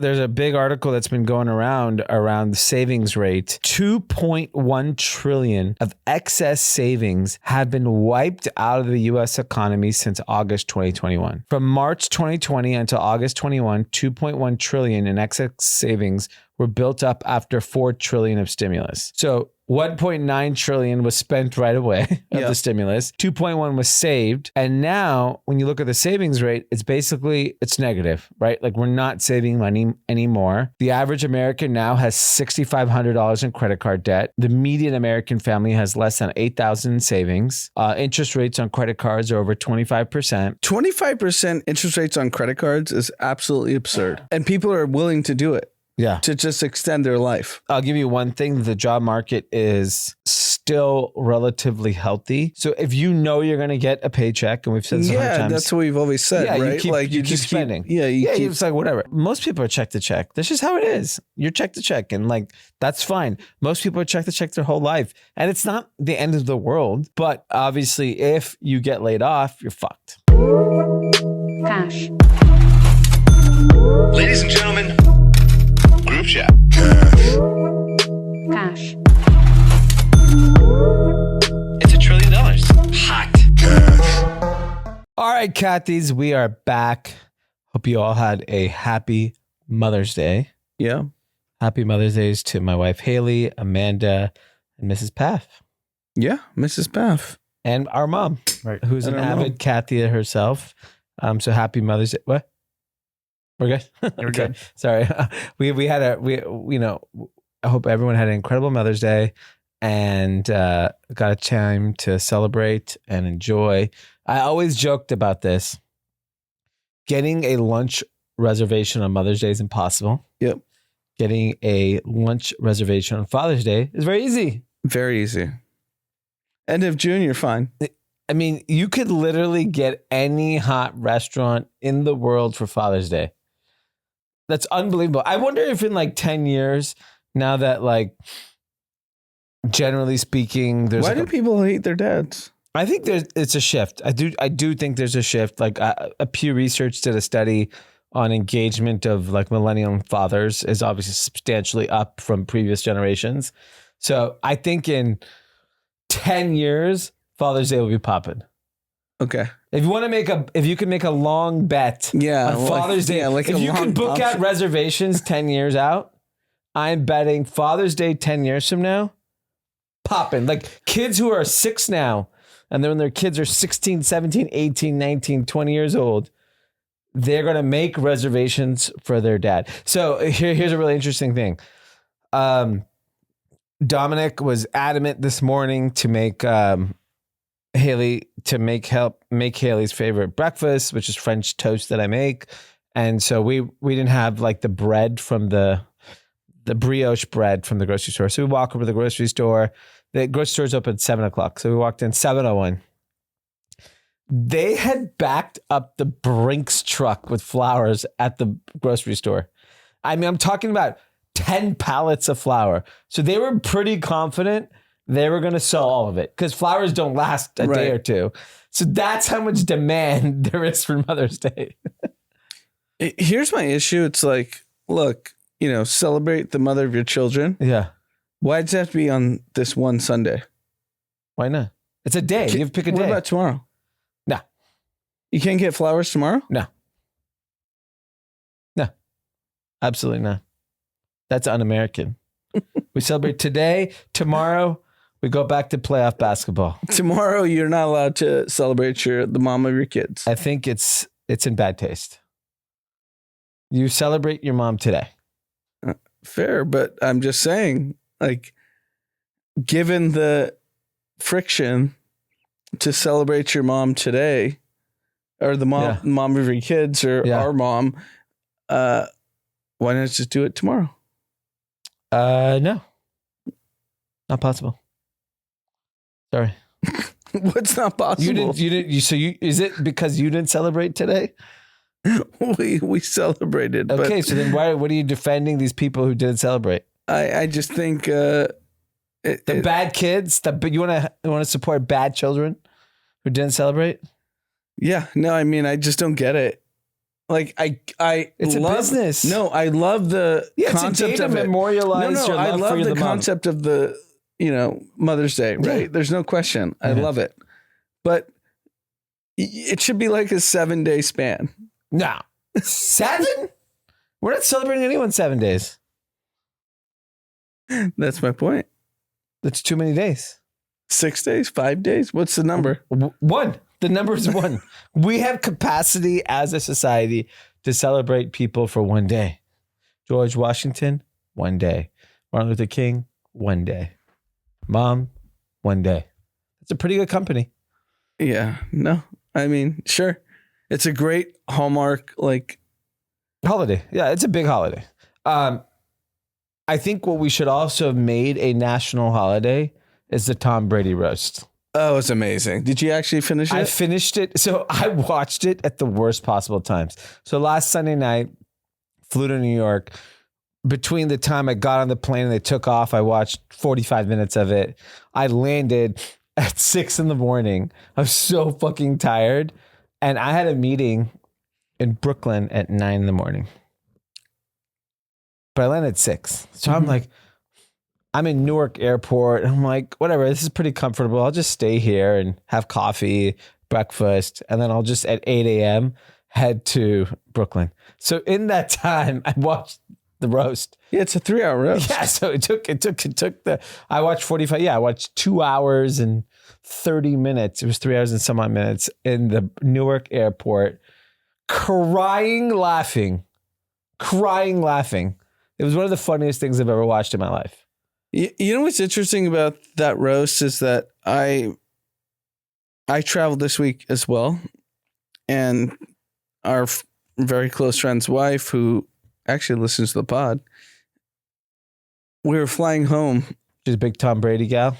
there's a big article that's been going around the savings rate. 2.1 trillion of excess savings have been wiped out of the U.S. economy since August 2021. From March 2020 until August 21, 2.1 trillion in excess savings were built up after 4 trillion of stimulus. So 1.9 trillion was spent right away of the stimulus. 2.1 was saved. And now when you look at the savings rate, it's negative, right? Like we're not saving money anymore. The average American now has $6,500 in credit card debt. The median American family has less than $8,000 in savings. Interest rates on credit cards are over 25%. 25% interest rates on credit cards is absolutely absurd. And people are willing to do it. Yeah. To just extend their life. I'll give you one thing. The job market is still relatively healthy. So if you know you're going to get a paycheck, and we've said this 100 times. That's what we've always said, right? You keep spending. It's like whatever. Most people are check to check. That's just how it is. You're check to check. And like, that's fine. Most people are check to check their whole life. And it's not the end of the world. But obviously, if you get laid off, you're fucked. Cash. Ladies and gentlemen, group chat. Cash. It's $1 trillion. Hot. All right, Kathys, we are back. Hope you all had a happy Mother's Day. Yeah. Happy Mother's Days to my wife, Haley, Amanda, and Mrs. Paff. Yeah, Mrs. Paff. And our mom, right, who's an avid Kathy herself. So happy Mother's Day. What? We're good. You're good. Sorry. I hope everyone had an incredible Mother's Day and got a time to celebrate and enjoy. I always joked about this. Getting a lunch reservation on Mother's Day is impossible. Yep. Getting a lunch reservation on Father's Day is very easy. Very easy. End of June, you're fine. I mean, you could literally get any hot restaurant in the world for Father's Day. That's unbelievable. I wonder if in like 10 years, now that like, generally speaking, there's why do people hate their dads? I think it's a shift. I do think there's a shift. Like a Pew Research did a study on engagement of like millennial fathers is obviously substantially up from previous generations. So I think in 10 years, Father's Day will be popping. Okay. If you can make a long bet on Father's Day, if you can book out reservations 10 years out, I'm betting Father's Day 10 years from now, popping. Like kids who are 6 now, and then when their kids are 16, 17, 18, 19, 20 years old, they're going to make reservations for their dad. So here's a really interesting thing. Dominic was adamant this morning to make make Haley's favorite breakfast, which is French toast that I make. And so we didn't have like the bread from the brioche bread from the grocery store. So we walk over to the grocery store. The grocery store's open at 7:00. So we walked in 7:01. They had backed up the Brinks truck with flowers at the grocery store. I mean, I'm talking about 10 pallets of flour. So they were pretty confident they were going to sell all of it because flowers don't last a day or two. So that's how much demand there is for Mother's Day. Here's my issue. It's like, look, celebrate the mother of your children. Yeah. Why does it have to be on this one Sunday? Why not? It's a day. You pick a day. What about tomorrow? No. You can't get flowers tomorrow? No. Absolutely not. That's un-American. We celebrate today. Tomorrow, we go back to playoff basketball. Tomorrow, you're not allowed to celebrate the mom of your kids. I think it's in bad taste. You celebrate your mom today. Fair, but I'm just saying, like, given the friction to celebrate your mom today, or the mom of your kids, or our mom, why not just do it tomorrow? No, not possible. Sorry. What's not possible? Is it because you didn't celebrate today? We celebrated. Okay, so then what are you defending these people who didn't celebrate? I just think the bad kids. You want to support bad children who didn't celebrate? Yeah, no, I mean, I just don't get it. Like It's a love, business. No, I love the concept it's a day of to it. memorialize your I love love for the the mom. concept of the, Mother's Day, right? Yeah. There's no question. I love it. But it should be like a 7-day span. No. 7? We're not celebrating anyone 7 days. That's my point. That's too many days. 6 days, 5 days. What's the number? 1. The number is 1. We have capacity as a society to celebrate people for 1 day. George Washington, 1 day. Martin Luther King, 1 day. Mom, 1 day. It's a pretty good company. Yeah. No, I mean, sure. It's a great Hallmark, Holiday. Yeah, it's a big holiday. I think what we should also have made a national holiday is the Tom Brady roast. oh, it's amazing. Did you actually finish it? I finished it. So I watched it at the worst possible times. So last Sunday night, flew to New York. Between the time I got on the plane and they took off, I watched 45 minutes of it. I landed at 6 a.m. I was so fucking tired. And I had a meeting in Brooklyn at 9 a.m. But I landed at 6. So I'm like, I'm in Newark Airport. I'm like, whatever, this is pretty comfortable. I'll just stay here and have coffee, breakfast, and then I'll just at 8 a.m. head to Brooklyn. So in that time, I watched the roast. Yeah, it's a 3-hour roast. Yeah, so it took I watched 45. Yeah, I watched 2 hours and 30 minutes. It was 3 hours and some odd minutes in the Newark Airport, crying, laughing. It was one of the funniest things I've ever watched in my life. You know what's interesting about that roast is that I traveled this week as well, and our very close friend's wife, who actually listens to the pod, we were flying home. She's a big Tom Brady gal.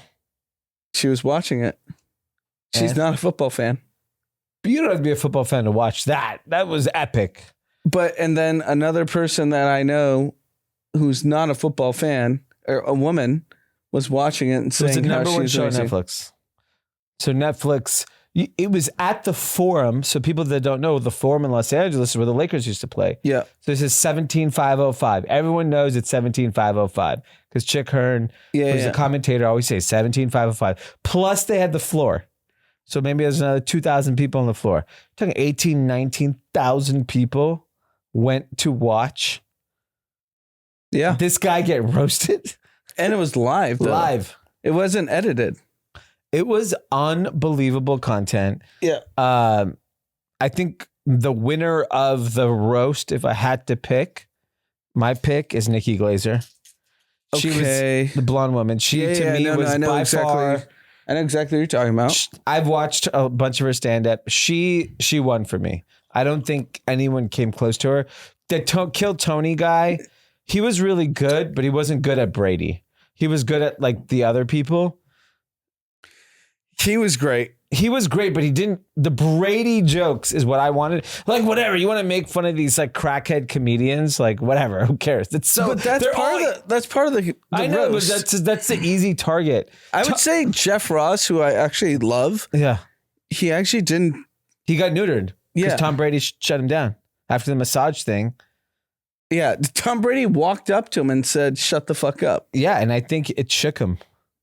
She was watching it. She's And? not a football fan. But you don't have to be a football fan to watch that. That was epic. And then another person that I know who's not a football fan, or a woman, was watching it and So it's saying the how number one she's show on amazing. Netflix. So Netflix, it was at the Forum. So people that don't know, the Forum in Los Angeles is where the Lakers used to play. Yeah. So this is 17505. Everyone knows it's 17505 because Chick Hearn, who's a commentator, always says 17505. Plus they had the floor. So maybe there's another 2,000 people on the floor. Talking 18, 19,000 people went to watch this guy get roasted. And it was live, though. Live. It wasn't edited. It was unbelievable content. Yeah. I think the winner of the roast, if I had to pick, my pick is Nikki Glaser. She was the blonde woman. She to me was by far. I know exactly what you're talking about. I've watched a bunch of her stand up. She won for me. I don't think anyone came close to her. The Kill Tony guy, he was really good, but he wasn't good at Brady. He was good at like the other people. He was great. He was great, but he didn't. The Brady jokes is what I wanted. Like, whatever. You want to make fun of these like crackhead comedians? Like, whatever. Who cares? It's so. But that's part of the I know, roast. but that's the easy target. I would say Jeff Ross, who I actually love. Yeah. He actually didn't. He got neutered because Yeah. Tom Brady shut him down after the massage thing. Yeah. Tom Brady walked up to him and said, "Shut the fuck up." Yeah, and I think it shook him.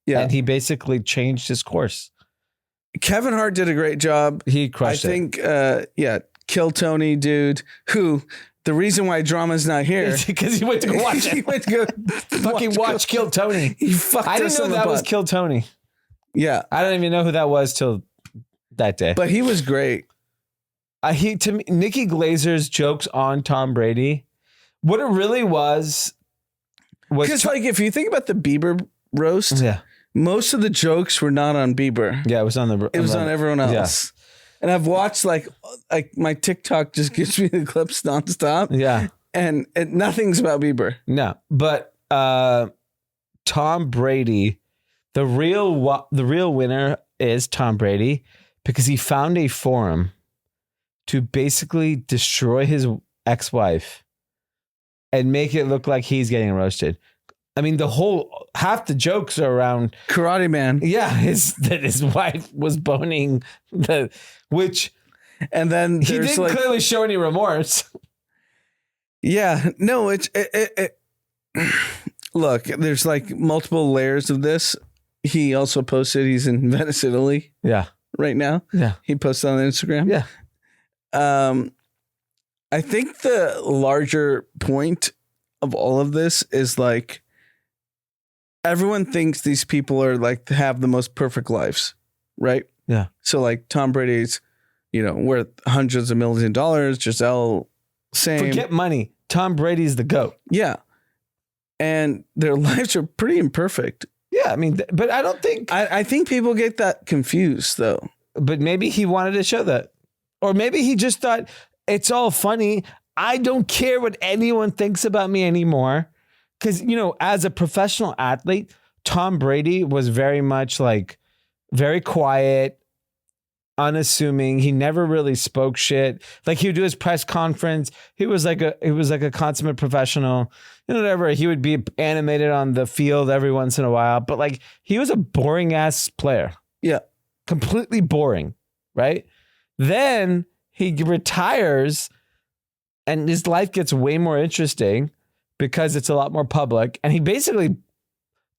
Yeah. And he basically changed his course. Kevin Hart did a great job. He crushed it. I think, Kill Tony, dude, who the reason why Drama's not here It's because he went to go watch he it. went to go Fucking watch Kill Tony. He fucked I didn't us know in the that was butt. Kill Tony. Yeah. I don't even know who that was till that day. But he was great. To me, Nikki Glazer's jokes on Tom Brady, what it really was Because like if you think about the Bieber roast, yeah, most of the jokes were not on Bieber. it was on the. It was on everyone else. And I've watched like my TikTok just gives me the clips nonstop. Yeah, and nothing's about Bieber. no, but Tom Brady, the real winner is Tom Brady because he found a forum to basically destroy his ex-wife and make it look like he's getting roasted. I mean, half the jokes are around Karate Man. Yeah, that his wife was boning which and then he didn't clearly show any remorse. Yeah, no, look, there's like multiple layers of this. He also posted he's in Venice, Italy Yeah. right now. Yeah. He posted on Instagram. Yeah. I think the larger point of all of this is like everyone thinks these people are like have the most perfect lives, right? Yeah. So like Tom Brady's, worth hundreds of millions of dollars. Giselle, same. Forget money. Tom Brady's the GOAT. Yeah. And their lives are pretty imperfect. Yeah. I mean, but I don't think. I think people get that confused though. But maybe he wanted to show that. Or maybe he just thought it's all funny. I don't care what anyone thinks about me anymore. Because, as a professional athlete, Tom Brady was very much like very quiet, unassuming. He never really spoke shit. Like he would do his press conference. He was like a consummate professional. Whatever. He would be animated on the field every once in a while. But like he was a boring ass player. Yeah. Completely boring. Right. Then he retires and his life gets way more interesting because it's a lot more public. And he basically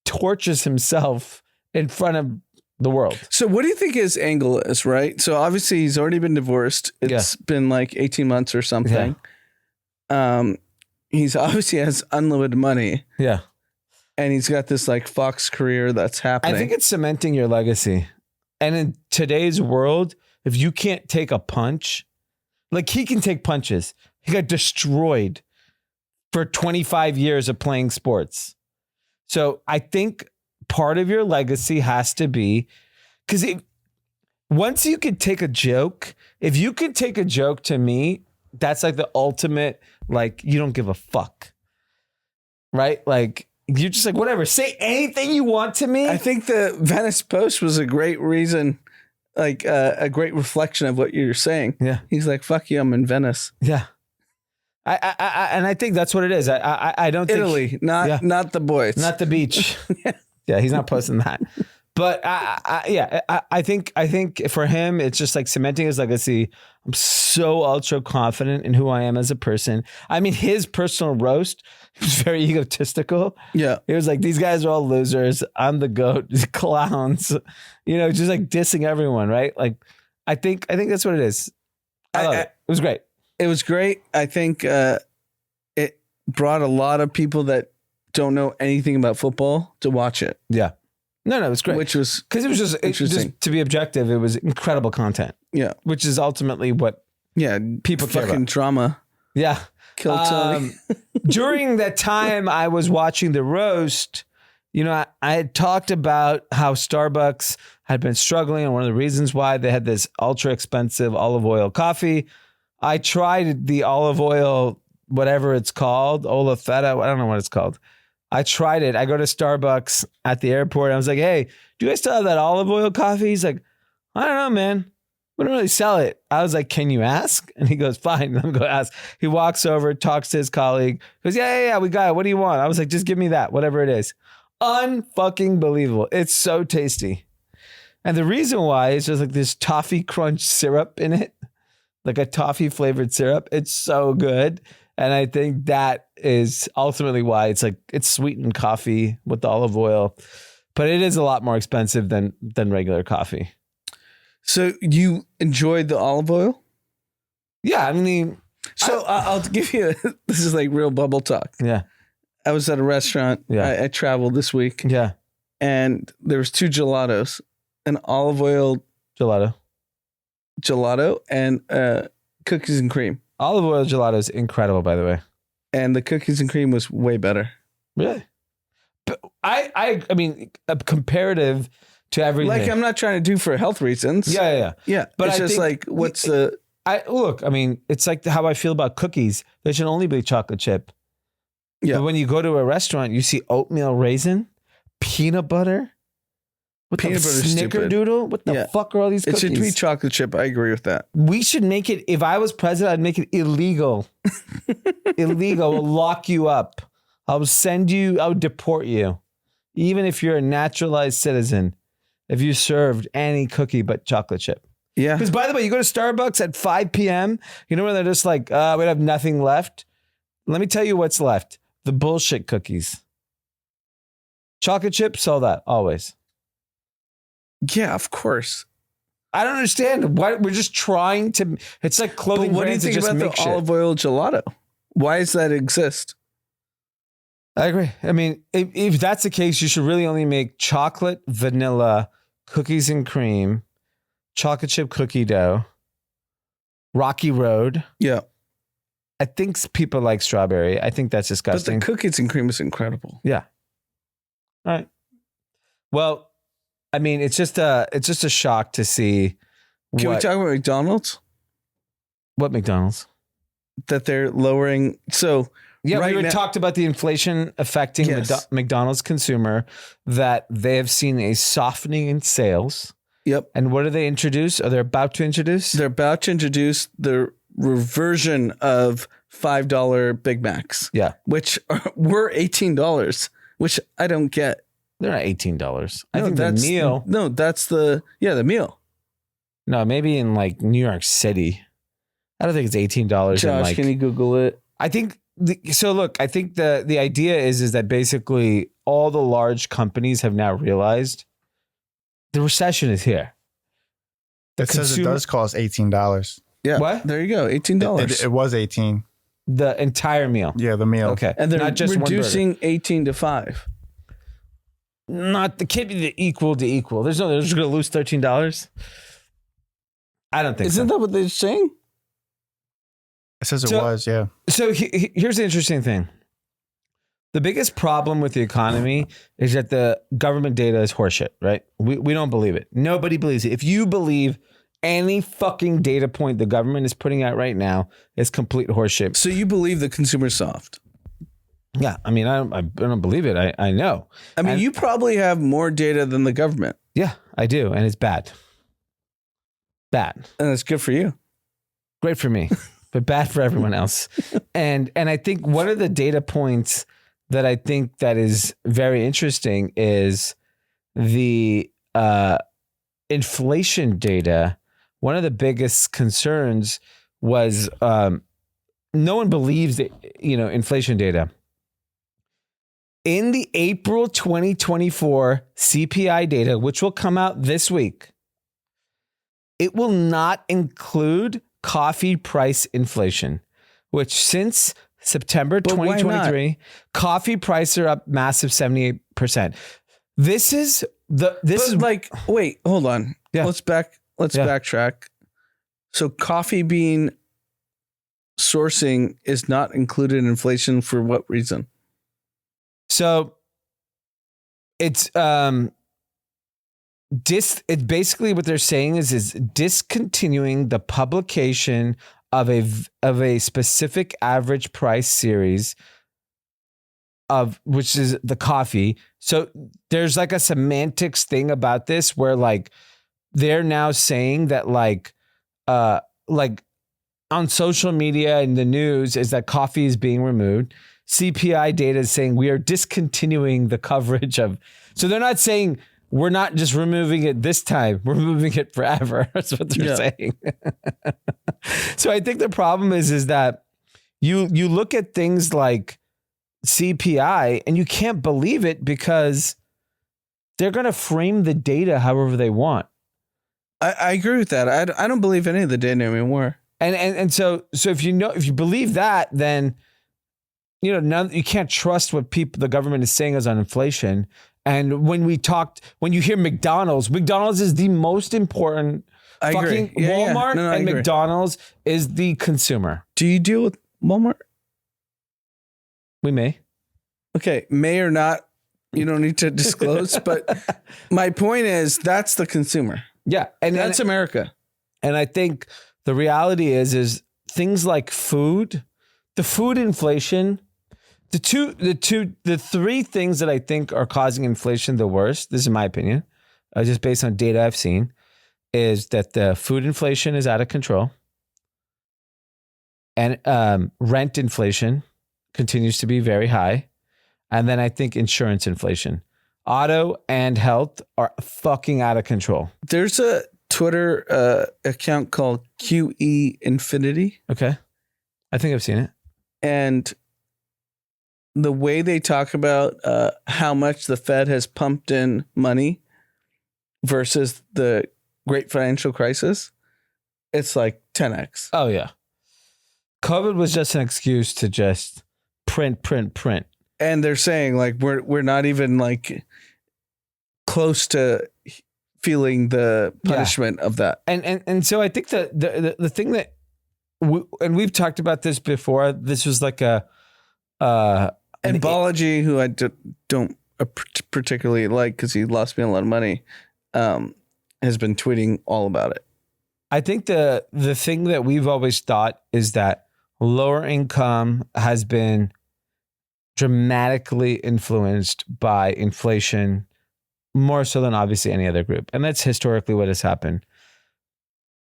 tortures himself in front of the world. So what do you think his angle is, right? So obviously he's already been divorced. It's been like 18 months or something. Yeah. He's obviously has unlimited money. Yeah. And he's got this like Fox career that's happening. I think it's cementing your legacy. And in today's world, if you can't take a punch, like he can take punches. He got destroyed for 25 years of playing sports. So I think part of your legacy has to be, because once you could take a joke, if you could take a joke to me, that's like the ultimate, like, you don't give a fuck. Right? Like, you're just like, whatever, say anything you want to me. I think the Venice Post was a great reason, like a great reflection of what you're saying. Yeah. He's like, fuck you, I'm in Venice. Yeah. And I think that's what it is. I don't think Italy, not the boys, not the beach. Yeah, he's not posting that. But I think for him, it's just like cementing his legacy. I'm so ultra confident in who I am as a person. I mean, his personal roast was very egotistical. Yeah, it was like, these guys are all losers. I'm the GOAT. Clowns. Just like dissing everyone. Right? Like, I think that's what it is. It was great. It was great. I think it brought a lot of people that don't know anything about football to watch it. Yeah. No, it was great. Which was because it was just to be objective, it was incredible content. Yeah. Which is ultimately what people care about. Drama. Yeah. Kill Tony. During that time I was watching the roast, I had talked about how Starbucks had been struggling, and one of the reasons why they had this ultra expensive olive oil coffee. I tried the olive oil, whatever it's called, Olafetta. I don't know what it's called. I tried it. I go to Starbucks at the airport. And I was like, hey, do you guys still have that olive oil coffee? He's like, I don't know, man. We don't really sell it. I was like, can you ask? And he goes, fine. Let me go ask. He walks over, talks to his colleague, goes, yeah, we got it. What do you want? I was like, just give me that, whatever it is. Unfucking believable. It's so tasty. And the reason why is just like this toffee crunch syrup in it. Like a toffee flavored syrup. It's so good. And I think that is ultimately why it's sweetened coffee with the olive oil, but it is a lot more expensive than regular coffee. So you enjoyed the olive oil? Yeah. I mean, so I'll give you, this is like real bubble talk. Yeah. I was at a restaurant. Yeah. I traveled this week. Yeah. And there was 2 gelatos, an olive oil gelato and cookies and cream. Olive oil gelato is incredible, by the way. And the cookies and cream was way better. Really? But I mean, comparative to everything. Like, I'm not trying to do for health reasons. Yeah. But it's just like, what's the... I mean, it's like how I feel about cookies. They should only be chocolate chip. Yeah. But when you go to a restaurant, you see oatmeal raisin, peanut butter. What peanut the butter snickerdoodle? What the fuck are all these cookies? It should be chocolate chip. I agree with that. We should make it, if I was president, I'd make it illegal. Illegal. We'll lock you up. I'll deport you. Even if you're a naturalized citizen, if you served any cookie but chocolate chip. Yeah. Because by the way, you go to Starbucks at 5 p.m., when they're just like, we have nothing left. Let me tell you what's left. The bullshit cookies. Chocolate chip, sell that always. Yeah, of course. I don't understand. Why we're just trying to. It's like clothing But what do you brands that think just about make the shit. olive oil gelato? Why does that exist? I agree. I mean, if that's the case, you should really only make chocolate, vanilla, cookies and cream, chocolate chip cookie dough, Rocky Road. Yeah. I think people like strawberry. I think that's disgusting. But the cookies and cream is incredible. Yeah. All right. Well, I mean, it's just a shock to see. Can we talk about McDonald's? What McDonald's? That they're lowering. So yeah, right we now, talked about the inflation affecting Yes. McDonald's consumer, that they have seen a softening in sales. Yep. And what do they introduce? Or they're about to introduce? They're about to introduce the reversion of $5 Big Macs. Yeah. Which were $18, which I don't get. They're not $18. I No, think the that's meal. No, that's the meal. No, maybe in like New York City. I don't think it's $18. Josh, in like, can you Google it? I think so. Look, I think the idea is that basically all the large companies have now realized the recession is here. It says it does cost $18. Yeah. What? There you go. $18. It was 18. The entire meal. Yeah, the meal. Okay, And they're not just reducing 18 to 5. Not the can't be the equal to equal. They're just going to lose $13. I don't think. Isn't so. that what they're saying? It says it So- was, yeah. So here's the interesting thing. The biggest problem with the economy is that the government data is horseshit, right? We don't believe it. Nobody believes it. If you believe any fucking data point the government is putting out right now, is complete horseshit. So you believe the consumer's soft? Yeah, I mean, I don't believe it. I know. I mean, And- you probably have more data than the government, Yeah, I do, and it's bad. Bad. and that's good for you. Great for me, but bad for everyone else. And I think one of the data points that I think that is very interesting is the inflation data. One of the biggest concerns was no one believes that, inflation data. In the April 2024 CPI data, which will come out this week, it will not include coffee price inflation, which since September But why 2023, coffee prices are up massive 78%. This is like, wait, hold on. Yeah. Let's Yeah. backtrack. So coffee bean sourcing is not included in inflation for what reason? So it's basically what they're saying is discontinuing the publication of a specific average price series of which is the coffee. So there's like a semantics thing about this where like they're now saying that like on social media and the news is that coffee is being removed. CPI data is saying we are discontinuing the coverage of, so they're not saying we're not just removing it this time, we're removing it forever. That's what they're saying. So I think the problem is that you look at things like CPI and you can't believe it because they're going to frame the data however they want. I agree with that. I don't believe any of the data anymore. And so if you believe that, then you can't trust what the government is saying is on inflation. And when you hear McDonald's is the most important. I agree. Fucking Walmart No, I and agree. McDonald's is the consumer. Do you deal with Walmart? We may. Okay, may or not, you don't need to disclose. But my point is, that's the consumer. Yeah, and That's America. And I think the reality is things like food, the food inflation, the three things that I think are causing inflation the worst, this is my opinion, just based on data I've seen, is that the food inflation is out of control and rent inflation continues to be very high. And then I think insurance inflation, auto and health are fucking out of control. There's a Twitter account called QE Infinity. Okay. I think I've seen it. And the way they talk about how much the Fed has pumped in money versus the great financial crisis, it's like 10x. Oh yeah. COVID was just an excuse to just print. And they're saying like we're not even like close to feeling the punishment of that. And so I think the thing that we've talked about this before. This was like and Balaji, who I don't particularly like because he lost me a lot of money, has been tweeting all about it. I think the thing that we've always thought is that lower income has been dramatically influenced by inflation, more so than obviously any other group. And that's historically what has happened.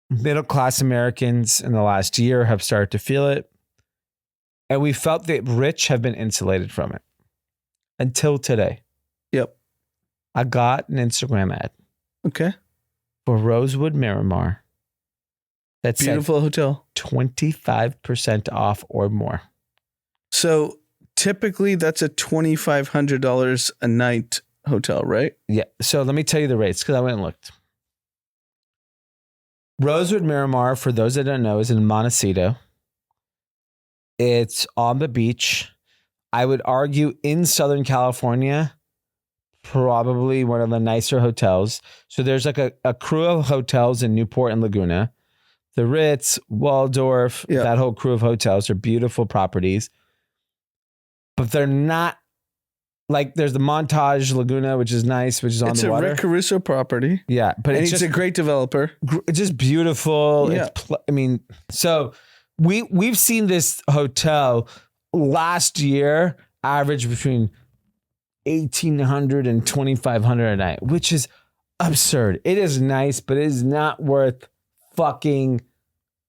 Middle class Americans in the last year have started to feel it. And we felt that rich have been insulated from it until today. Yep. I got an Instagram ad. Okay. For Rosewood Miramar. That's beautiful hotel. 25% off or more. So typically that's a $2,500 a night hotel, right? Yeah. So let me tell you the rates because I went and looked. Rosewood Miramar, for those that don't know, is in Montecito. It's on the beach. I would argue in Southern California, probably one of the nicer hotels. So there's like a crew of hotels in Newport and Laguna. The Ritz, Waldorf, that whole crew of hotels are beautiful properties. But they're not like there's the Montage Laguna, which is nice, which is on the water. It's a Rick Caruso property. Yeah, but it's just a great developer. It's just beautiful. Yeah. So we've seen this hotel last year average between $1,800 and $2,500 a night, which is absurd. It is nice, but it is not worth fucking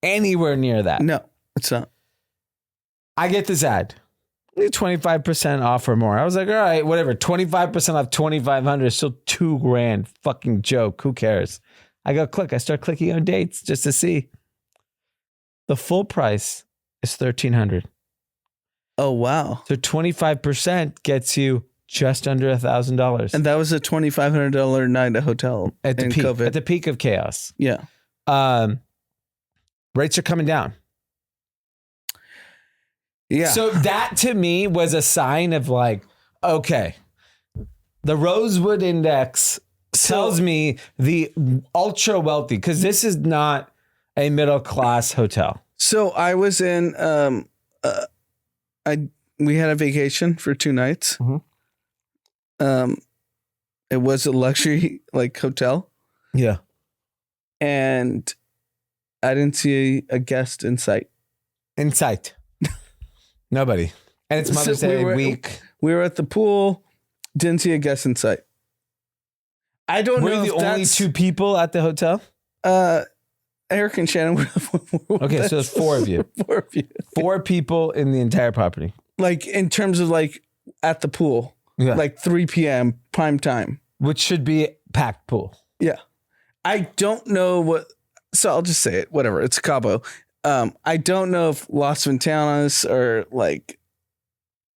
anywhere near that. No, it's not. I get this ad. 25% off or more. I was like, all right, whatever. 25% off $2,500 is still $2,000. Fucking joke. Who cares? I go click. I start clicking on dates just to see. The full price is $1,300. Oh, wow. So 25% gets you just under $1,000. And that was a $2,500 night at hotel at the in peak, COVID. at the peak of chaos. Yeah. Rates are coming down. Yeah. So that to me was a sign of like, okay, the Rosewood Index tells me the ultra wealthy, because this is not a middle class hotel. So I was in, we had a vacation for 2 nights. Mm-hmm. It was a luxury like hotel. Yeah. And I didn't see a guest in sight. In sight. Nobody. And it's Mother's Day week. We were at the pool. Didn't see a guest in sight. I don't know if the only 2 people at the hotel? Eric and Shannon were. Okay, so there's 4 of you. 4 of you. 4 people in the entire property. Like in terms of like at the pool. Yeah. Like 3 p.m. prime time. Which should be packed pool. Yeah. I don't know what. So I'll just say it. Whatever. It's Cabo. I don't know if Las Ventanas or like.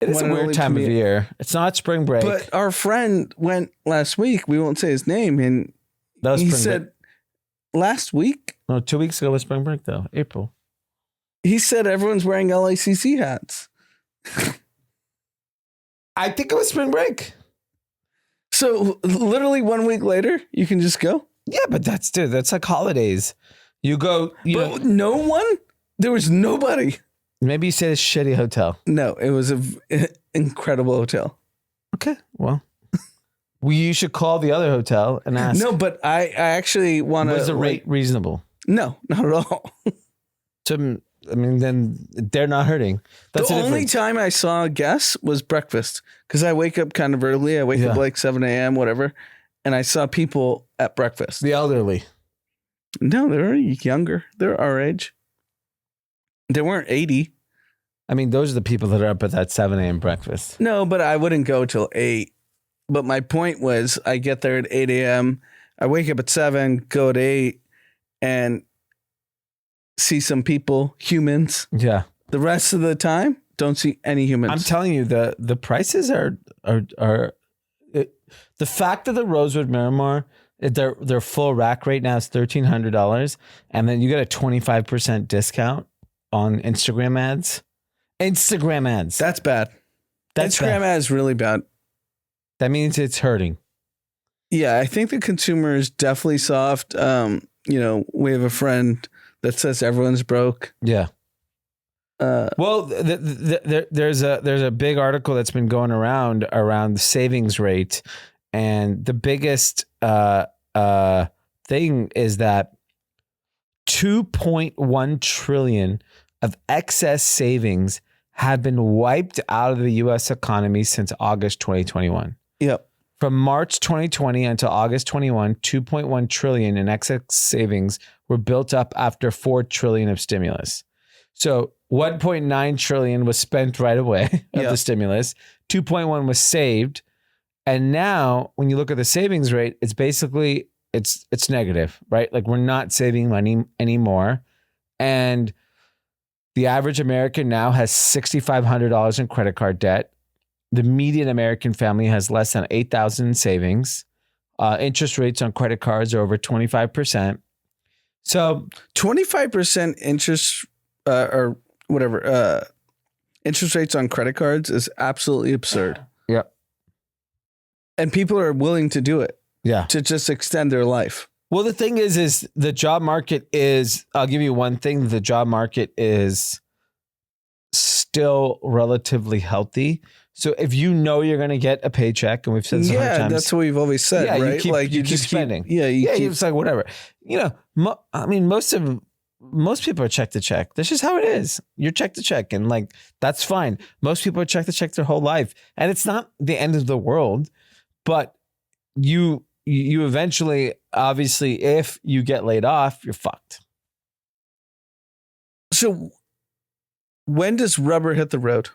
It is a weird time of year. It's not spring break. But our friend went last week. We won't say his name. And that was he spring said break. Last week. No, 2 weeks ago was spring break though. April. He said everyone's wearing LACC hats. I think it was spring break. So literally 1 week later, you can just go? Yeah, but that's like holidays. You go. But no one? There was nobody. Maybe you say a shitty hotel. No, it was an incredible hotel. Okay, well. You should call the other hotel and ask. No, but I actually want to. Was the rate reasonable? No, not at all. So, I mean, then they're not hurting. That's the only time I saw a guest was breakfast because I wake up kind of early. I wake up like 7 a.m., whatever. And I saw people at breakfast. The elderly. No, they were younger. They're our age. They weren't 80. I mean, those are the people that are up at that 7 a.m. breakfast. No, but I wouldn't go till 8. But my point was I get there at 8 a.m. I wake up at 7, go at 8, and see some people, humans. Yeah. The rest of the time, Don't see any humans. I'm telling you, the prices are the fact that the Rosewood Miramar, their full rack rate now is $1,300, and then you get a 25% discount on Instagram ads. Instagram ads. That's bad. Instagram ads is really bad. That means it's hurting. Yeah, I think the consumer is definitely soft. We have a friend that says everyone's broke. Yeah. Well, there's a big article that's been going around the savings rate, and the biggest thing is that 2.1 trillion of excess savings have been wiped out of the U.S. economy since August 2021. Yep. From March 2020 until August 21, 2.1 trillion in excess savings were built up after 4 trillion of stimulus. So 1.9 trillion was spent right away of the stimulus. 2.1 was saved. And now when you look at the savings rate, it's basically, it's negative, right? Like we're not saving money anymore. And the average American now has $6,500 in credit card debt. The median American family has less than $8,000 in savings. Interest rates on credit cards are over 25%. So 25% interest or whatever interest rates on credit cards is absolutely absurd. Yeah. And people are willing to do it. Yeah. To just extend their life. Well, the thing is the job market is, I'll give you one thing. The job market is still relatively healthy. So if you know you're going to get a paycheck, and we've said this 100 times. That's what we've always said, right? You keep spending. It's like whatever. Most people are check to check. That's just how it is. You're check to check, and like that's fine. Most people are check to check their whole life, and it's not the end of the world. But you eventually, obviously, if you get laid off, you're fucked. So when does rubber hit the road?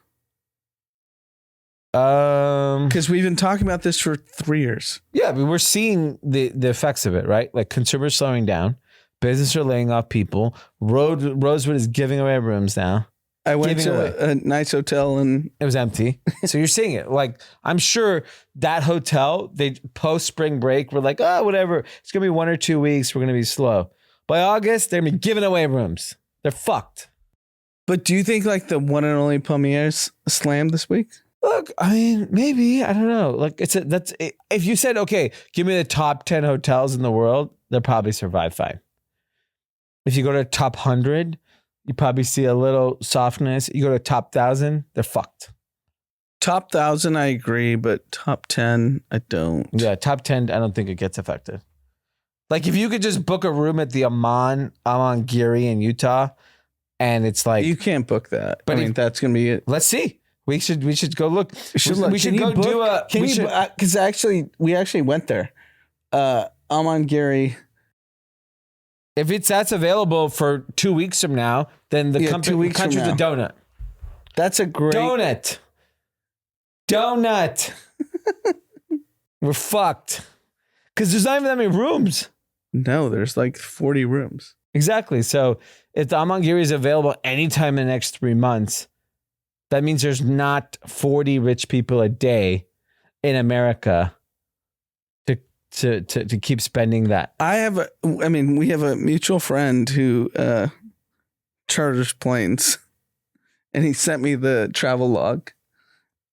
Because we've been talking about this for 3 years. Yeah, but we're seeing the effects of it, right? Like consumers slowing down, businesses are laying off people. Rosewood is giving away rooms now. I went to a nice hotel and it was empty. So you're seeing it. Like I'm sure that hotel, they post spring break, we're like, oh, whatever. It's gonna be 1 or 2 weeks. We're gonna be slow. By August, they're gonna be giving away rooms. They're fucked. But do you think like the one and only Palmeiras slammed this week? Look, I mean, maybe, I don't know. Like if you said, okay, give me the top 10 hotels in the world, they'll probably survive fine. If you go to top 100, you probably see a little softness. You go to top 1,000, they're fucked. Top 1,000, I agree, but top 10, I don't. Yeah, top 10, I don't think it gets affected. Like if you could just book a room at the Amman Giri in Utah, and it's like you can't book that. But that's gonna be it. Let's see. We should go look. We should go do a. Because we actually went there. Amman Giri. If that's available for 2 weeks from now, then the country's a donut. That's a great donut. We're fucked because there's not even that many rooms. No, there's like 40 rooms. Exactly. So if the Amman Giri is available anytime in the next 3 months, that means there's not 40 rich people a day in America to keep spending that. We have a mutual friend who charters planes, and he sent me the travel log.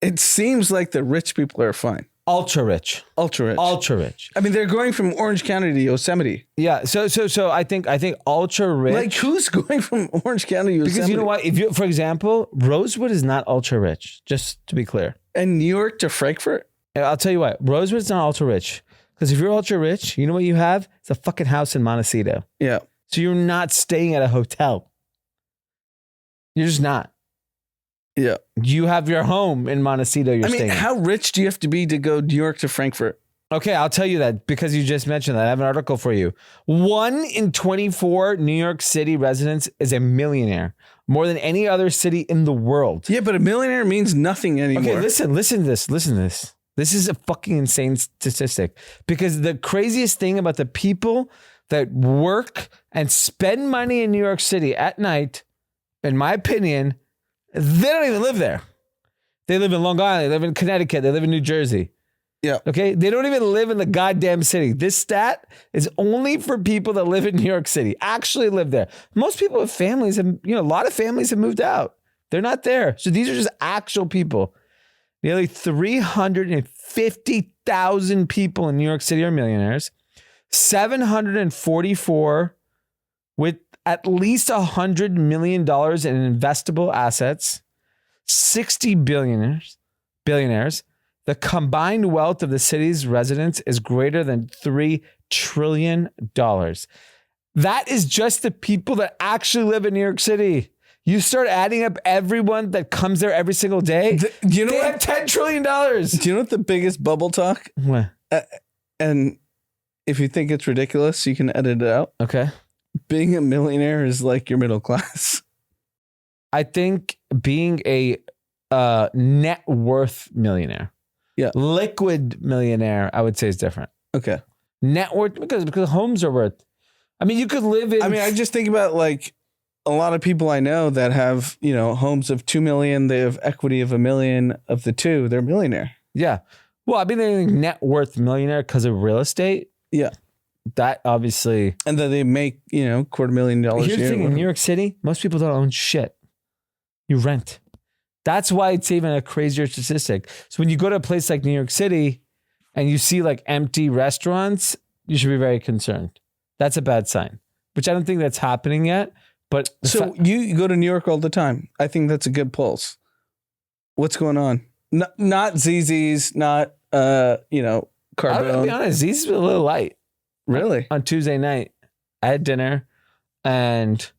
It seems like the rich people are fine. Ultra rich. I mean, they're going from Orange County to Yosemite. Yeah. So I think ultra rich. Like who's going from Orange County to Yosemite? Because you know what? For example, Rosewood is not ultra rich, just to be clear. And New York to Frankfurt? I'll tell you what, Rosewood's not ultra rich. Because if you're ultra rich, you know what you have? It's a fucking house in Montecito. Yeah. So you're not staying at a hotel. You're just not. Yeah. You have your home in Montecito you're staying in. How rich do you have to be to go New York to Frankfurt? Okay, I'll tell you that because you just mentioned that. I have an article for you. 1 in 24 New York City residents is a millionaire, more than any other city in the world. Yeah, but a millionaire means nothing anymore. Okay, listen to this. This is a fucking insane statistic because the craziest thing about the people that work and spend money in New York City at night, in my opinion, They don't even live there. They live in Long Island. They live in Connecticut. They live in New Jersey. Yeah. Okay. They don't even live in the goddamn city. This stat is only for people that live in New York City, actually live there. Most people have families and, a lot of families have moved out. They're not there. So these are just actual people. Nearly 350,000 people in New York City are millionaires. 744 with at least $100 million in investable assets. 60 billionaires. The combined wealth of the city's residents is greater than $3 trillion. That is just the people that actually live in New York City. You start adding up everyone that comes there every single day. They have $10 trillion. Do you know what the biggest bubble talk? What? And if you think it's ridiculous, you can edit it out. Okay. Being a millionaire is like your middle class. I think being a net worth millionaire, liquid millionaire, I would say is different. Okay. Net worth because homes are worth. I mean, you could live in. I mean, I just think about like a lot of people I know that have, homes of 2 million. They have equity of $1 million of the two. They're a millionaire. Yeah. Well, I mean, net worth millionaire because of real estate. Yeah. That obviously. And then they make, $250,000 Here's the thing, in New York City, most people don't own shit. You rent. That's why it's even a crazier statistic. So when you go to a place like New York City and you see like empty restaurants, you should be very concerned. That's a bad sign, which I don't think that's happening yet. But so you go to New York all the time. I think that's a good pulse. What's going on? Not ZZ's, not, Carbone. I'm going to be honest, ZZ's a little light. Really? On Tuesday night, I had dinner and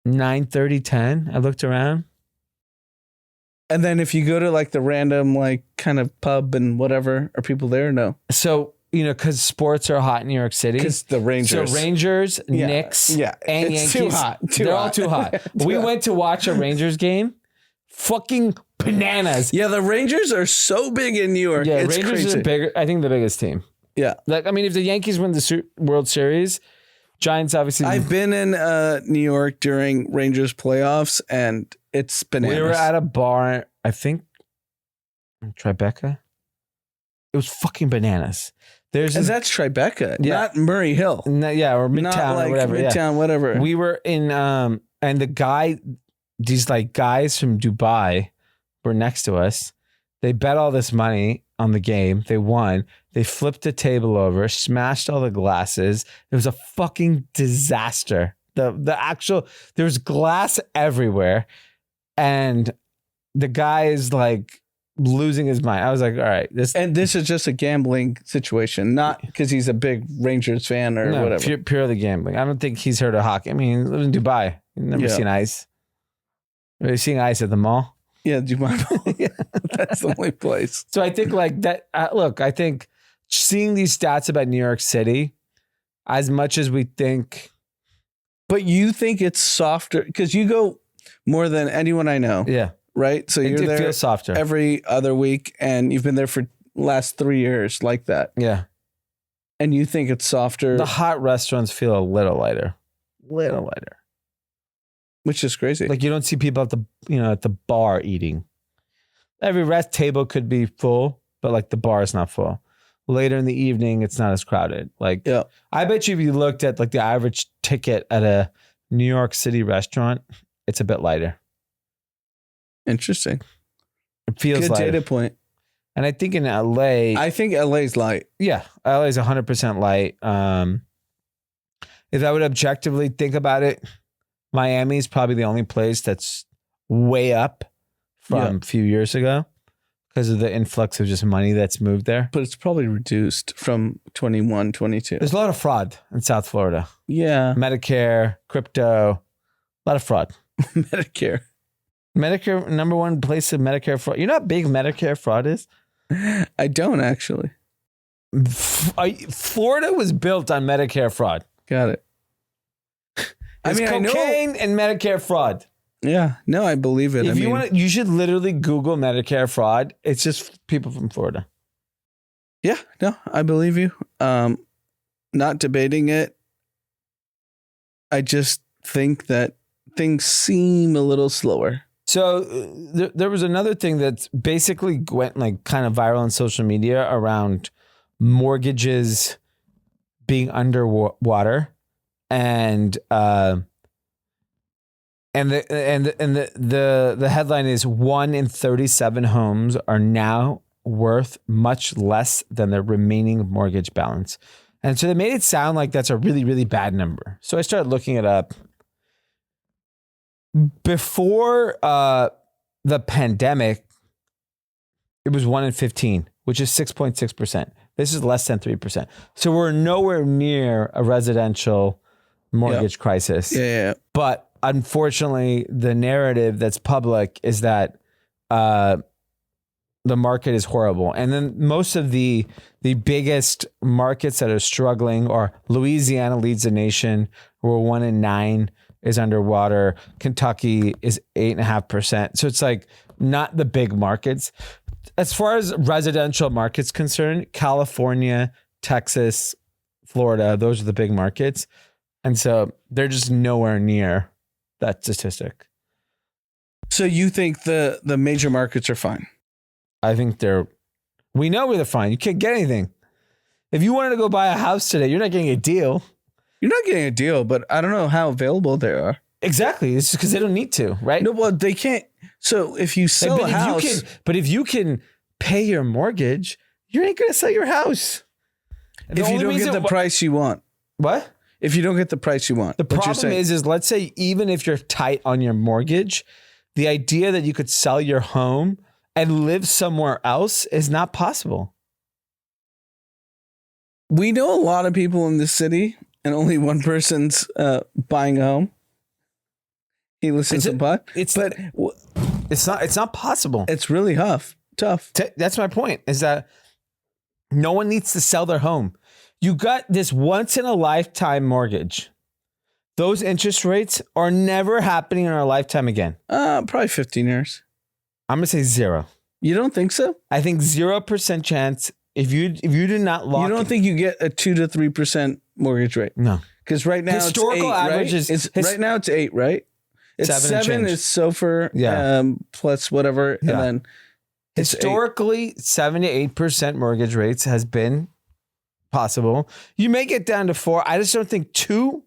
9:30, 10, I looked around. And then if you go to like the random like kind of pub and whatever, are people there or no? So, because sports are hot in New York City. Because the Rangers. So Rangers, Knicks, and it's Yankees. too hot. They're all too hot. We went to watch a Rangers game. Fucking bananas. Yeah, the Rangers are so big in New York. Yeah, it's Rangers crazy. are bigger. I think the biggest team. Yeah. Like, I mean, if the Yankees win the World Series, Giants obviously. I've been in New York during Rangers playoffs and it's bananas. We were at a bar, I think, Tribeca. It was fucking bananas. And that's Tribeca, not Murray Hill. Or Midtown, not like or whatever. Midtown, whatever. We were in, and these like guys from Dubai were next to us. They bet all this money on the game. They won. They flipped the table over, smashed all the glasses. It was a fucking disaster. There was glass everywhere. And the guy is like losing his mind. I was like, all right. This is just a gambling situation, not because he's a big Rangers fan or whatever. Purely gambling. I don't think he's heard of hockey. I mean, he lives in Dubai. You've never seen ice. Have you seen ice at the mall? Yeah, Dubai Mall. Yeah, that's the only place. So I think like that. Look, I think seeing these stats about New York City, as much as we think. But you think it's softer because you go more than anyone I know. Yeah. Right? So you're there feels softer every other week and you've been there for last 3 years like that. Yeah. And you think it's softer. The hot restaurants feel a little lighter. Which is crazy. Like you don't see people at the bar eating. Every rest table could be full, but like the bar is not full. Later in the evening, it's not as crowded. Like, I bet you if you looked at like the average ticket at a New York City restaurant, it's a bit lighter. Interesting. It feels good lighter. data point. And I think in LA, I think LA's light. Yeah, LA is 100% light. If I would objectively think about it, Miami is probably the only place that's way up from a few years ago because of the influx of just money that's moved there. But it's probably reduced from 21, 22. There's a lot of fraud in South Florida. Yeah. Medicare, crypto, a lot of fraud. Medicare, number one place of Medicare fraud. You know how big Medicare fraud is? I don't actually. Florida was built on Medicare fraud. Got it. It's cocaine and Medicare fraud. Yeah, no, I believe it. If you want, you should literally Google Medicare fraud. It's just people from Florida. Yeah, no, I believe you. Not debating it. I just think that things seem a little slower. So there was another thing that basically went like kind of viral on social media around mortgages being underwater, and the headline is 1 in 37 homes are now worth much less than their remaining mortgage balance. And so they made it sound like that's a really, really bad number. So I started looking it up. Before the pandemic, it was 1 in 15, which is 6.6%. This is less than 3%. So we're nowhere near a residential mortgage crisis. Yeah. But unfortunately, the narrative that's public is that the market is horrible. And then most of the biggest markets that are struggling are Louisiana leads the nation, where 1 in 9 is underwater. Kentucky is 8.5%. So it's like not the big markets. As far as residential markets concerned, California, Texas, Florida, those are the big markets. And so they're just nowhere near that statistic. So you think the major markets are fine? I think we know where they're fine. You can't get anything. If you wanted to go buy a house today, you're not getting a deal. You're not getting a deal, but I don't know how available they are. Exactly. It's because they don't need to, right? No, well, they can't. So if you sell a house. If you can pay your mortgage, you ain't going to sell your house. If you don't get the price you want. What? If you don't get the price you want. The problem is let's say even if you're tight on your mortgage, the idea that you could sell your home and live somewhere else is not possible. We know a lot of people in this city, and only one person's buying a home. He listens to pot. It's not possible. It's really tough. That's my point, is that no one needs to sell their home. You got this once in a lifetime mortgage. Those interest rates are never happening in our lifetime again. Probably 15 years. I'm going to say 0. You don't think so? I think 0% chance if you do not lock. You don't think you get a 2 to 3% mortgage rate? No. Because right now historical it's 8, average right? Right now it's 8, right? It's 7 is SOFR plus whatever. And then historically 7 to 8% mortgage rates has been possible. You may get down to 4. I just don't think 2.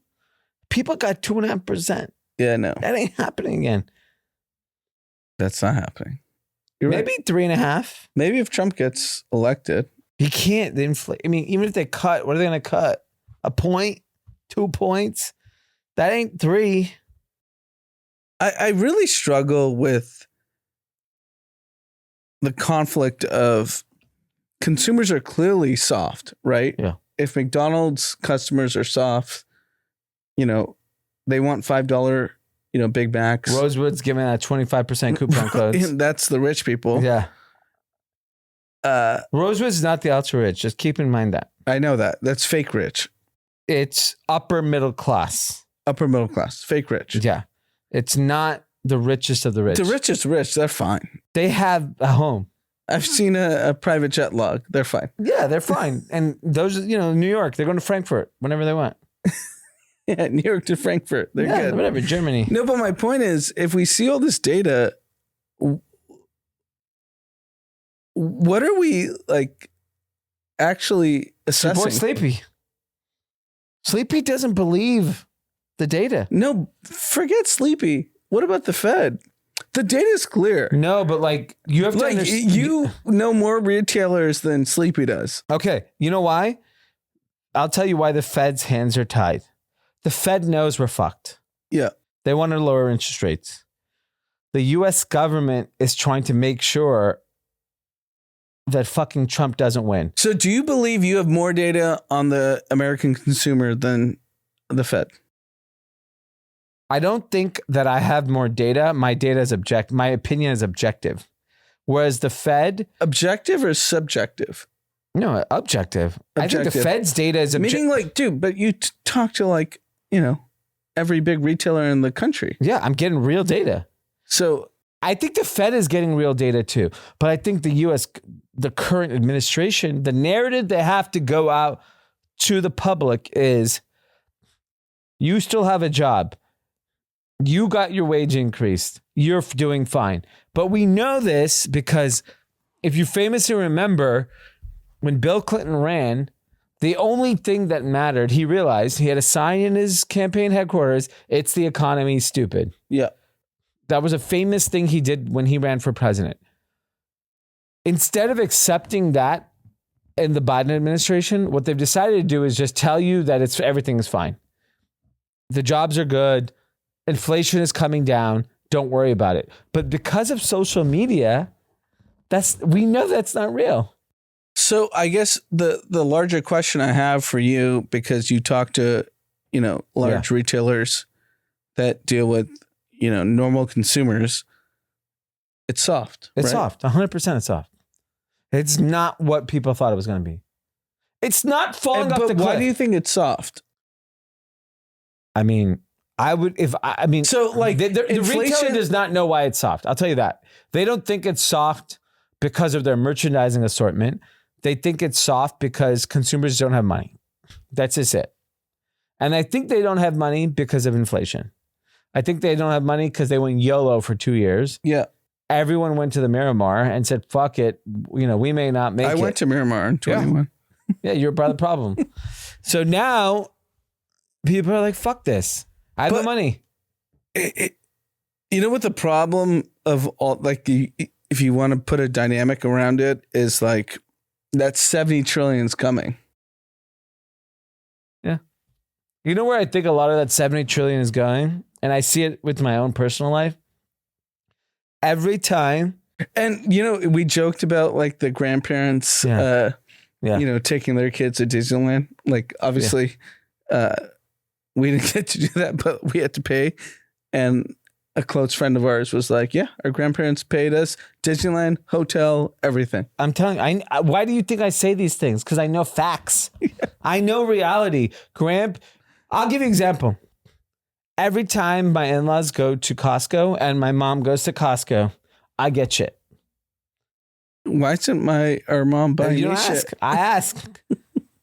People got 2.5%. Yeah, no. That ain't happening again. That's not happening. Maybe 3.5. Maybe if Trump gets elected. You can't inflate. I mean, even if they cut, what are they going to cut? A point? 2 points? That ain't 3. I really struggle with the conflict of consumers are clearly soft, right? Yeah. If McDonald's customers are soft, they want $5, Big Macs. Rosewood's giving out 25% coupon codes. That's the rich people. Yeah. Rosewood's not the ultra rich. Just keep in mind that. I know that. That's fake rich. It's upper middle class. Upper middle class. Fake rich. Yeah. It's not the richest of the rich. The richest rich, they're fine. They have a home. I've seen a private jet log. They're fine. Yeah, they're fine. And those, New York, they're going to Frankfurt whenever they want. Yeah, New York to Frankfurt. They're good. Whatever, Germany. No, but my point is, if we see all this data, what are we actually assessing? Your boy Sleepy. Sleepy doesn't believe the data. No, forget Sleepy. What about the Fed? The data is clear. No, but you have to understand. You know more retailers than Sleepy does. Okay. You know why? I'll tell you why the Fed's hands are tied. The Fed knows we're fucked. Yeah. They want to lower interest rates. The US government is trying to make sure that fucking Trump doesn't win. So do you believe you have more data on the American consumer than the Fed? I don't think that I have more data. My data is my opinion is objective. Whereas the Fed... Objective or subjective? No, objective. I think the Fed's data is objective. Meaning dude, but you talk to every big retailer in the country. Yeah, I'm getting real data. So I think the Fed is getting real data too. But I think the current administration, the narrative they have to go out to the public is, you still have a job. You got your wage increased. You're doing fine. But we know this because if you famously remember when Bill Clinton ran, the only thing that mattered, he realized he had a sign in his campaign headquarters, it's the economy, stupid. Yeah. That was a famous thing he did when he ran for president. Instead of accepting that in the Biden administration, what they've decided to do is just tell you that everything is fine. The jobs are good. Inflation is coming down. Don't worry about it. But because of social media, we know that's not real. So I guess the larger question I have for you, because you talk to, large retailers that deal with, normal consumers, it's soft. It's right? soft. 100% it's soft. It's not what people thought it was going to be. It's not falling off the cliff. Why do you think it's soft? I mean, so like the retailer does not know why it's soft. I'll tell you that. They don't think it's soft because of their merchandising assortment. They think it's soft because consumers don't have money. That's just it. And I think they don't have money because of inflation. I think they don't have money because they went YOLO for 2 years. Yeah. Everyone went to the Miramar and said, fuck it. We may not make it. I went to Miramar in 21. Yeah, you're part of the problem. So now people are like, fuck this. I have the money. You know what the problem of all, like, if you want to put a dynamic around it, is like that 70 trillion is coming. Yeah. You know where I think a lot of that 70 trillion is going? And I see it with my own personal life. Every time. And, we joked about like the grandparents, taking their kids to Disneyland. Like, obviously, we didn't get to do that, but we had to pay. And a close friend of ours was like, yeah, our grandparents paid us Disneyland, hotel, everything. I'm telling you, why do you think I say these things? Because I know facts. I know reality. I'll give you an example. Every time my in-laws go to Costco and my mom goes to Costco, I get shit. Why isn't our mom buying you don't shit? ask. I ask.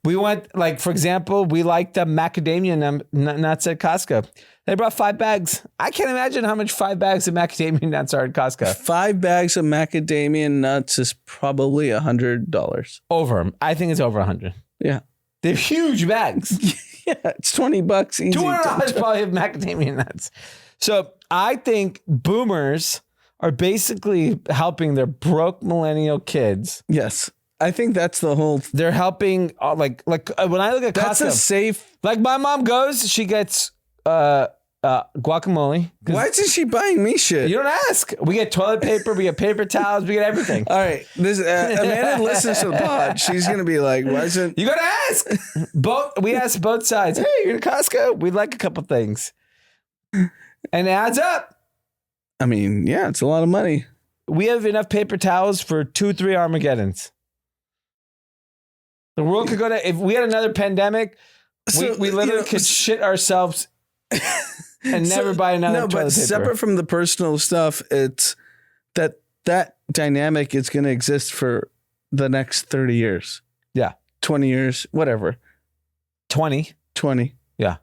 We went, like, for example, we liked the macadamia nuts at Costco. They brought 5 bags. I can't imagine how much 5 bags of macadamia nuts are at Costco. 5 bags of macadamia nuts is probably $100. Over. I think it's over 100. Yeah. They're huge bags. Yeah, it's $20 easy. $200 probably of macadamia nuts. So I think boomers are basically helping their broke millennial kids. Yes. I think that's the whole. They're helping, like when I look at That's Costco, a safe. Like my mom goes, she gets guacamole. Why isn't she buying me shit? You don't ask. We get toilet paper, we get paper towels, we get everything. All right, this Amanda listens to the pod. She's gonna be like, "Why isn't?" You gotta ask. We ask both sides. Hey, you're in Costco. We'd like a couple things, and it adds up. I mean, yeah, it's a lot of money. We have enough paper towels for 2-3 Armageddons. The world could go to, if we had another pandemic, we literally could shit ourselves and never buy another toilet paper. Separate from the personal stuff, it's that dynamic is going to exist for the next 30 years. Yeah. 20 years, whatever. 20. Yeah.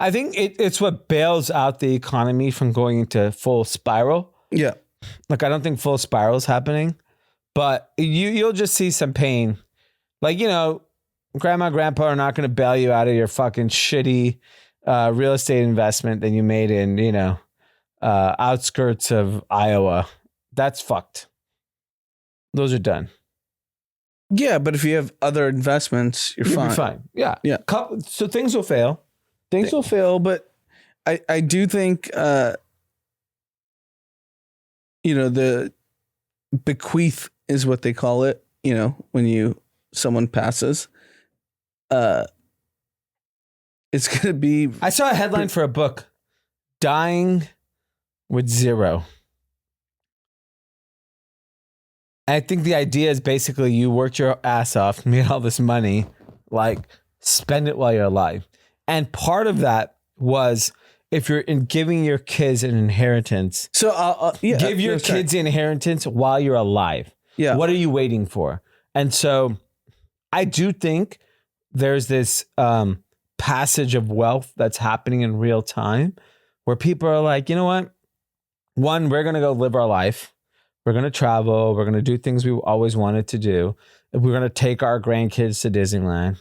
I think it's what bails out the economy from going into full spiral. Yeah. Like, I don't think full spiral is happening, but you'll just see some pain. Like, grandma, grandpa are not going to bail you out of your fucking shitty real estate investment that you made in, outskirts of Iowa. That's fucked. Those are done. Yeah, but if you have other investments, you'll be fine. Yeah. Yeah. So things will fail. Things will fail, but I do think, the bequeath is what they call it, when someone passes. It's going to be... I saw a headline for a book, Dying with Zero. I think the idea is basically you worked your ass off, made all this money, like spend it while you're alive. And part of that was if you're giving your kids an inheritance, give your kids the inheritance while you're alive. Yeah. What are you waiting for? And so I do think there's this passage of wealth that's happening in real time where people are like, you know what? One, we're going to go live our life. We're going to travel. We're going to do things we always wanted to do. We're going to take our grandkids to Disneyland.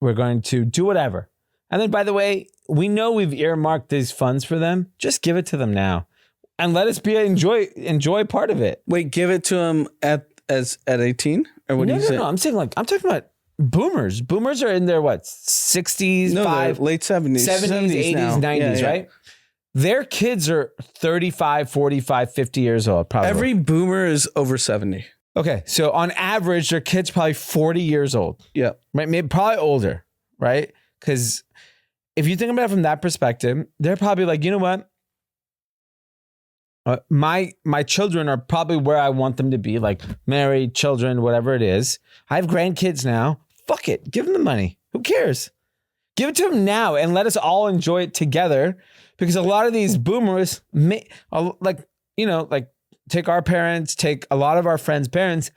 We're going to do whatever. And then, by the way, we know we've earmarked these funds for them. Just give it to them now. And let us enjoy part of it. Wait, give it to them at 18? Or what do you say? No. I'm talking about boomers. Boomers are in their, 60s, late 70s. 80s, now. 90s, right? Their kids are 35, 45, 50 years old, probably. Every boomer is over 70. Okay, so on average, their kid's probably 40 years old. Yeah. Right? Maybe probably older, right? Because if you think about it from that perspective, they're probably like, you know what? My children are probably where I want them to be, like married, children, whatever it is. I have grandkids now. Fuck it. Give them the money. Who cares? Give it to them now and let us all enjoy it together. Because a lot of these boomers, take our parents, take a lot of our friends' parents,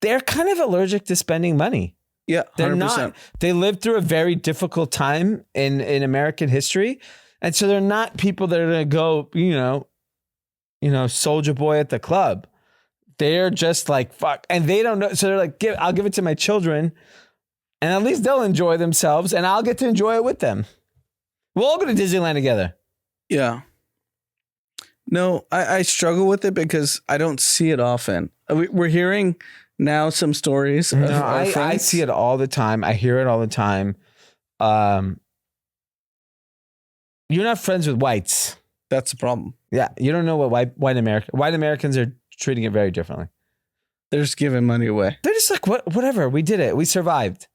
they're kind of allergic to spending money. Yeah, 100%. They're not. They lived through a very difficult time in American history. And so they're not people that are going to go, Soldier Boy at the club. They're just like, fuck. And they don't know. So they're like, I'll give it to my children. And at least they'll enjoy themselves. And I'll get to enjoy it with them. We'll all go to Disneyland together. Yeah. No, I struggle with it because I don't see it often. We're hearing now some stories. I see it all the time. I hear it all the time. You're not friends with whites. That's the problem. Yeah, you don't know what white Americans are treating it very differently. They're just giving money away. They're just like, whatever. We did it. We survived.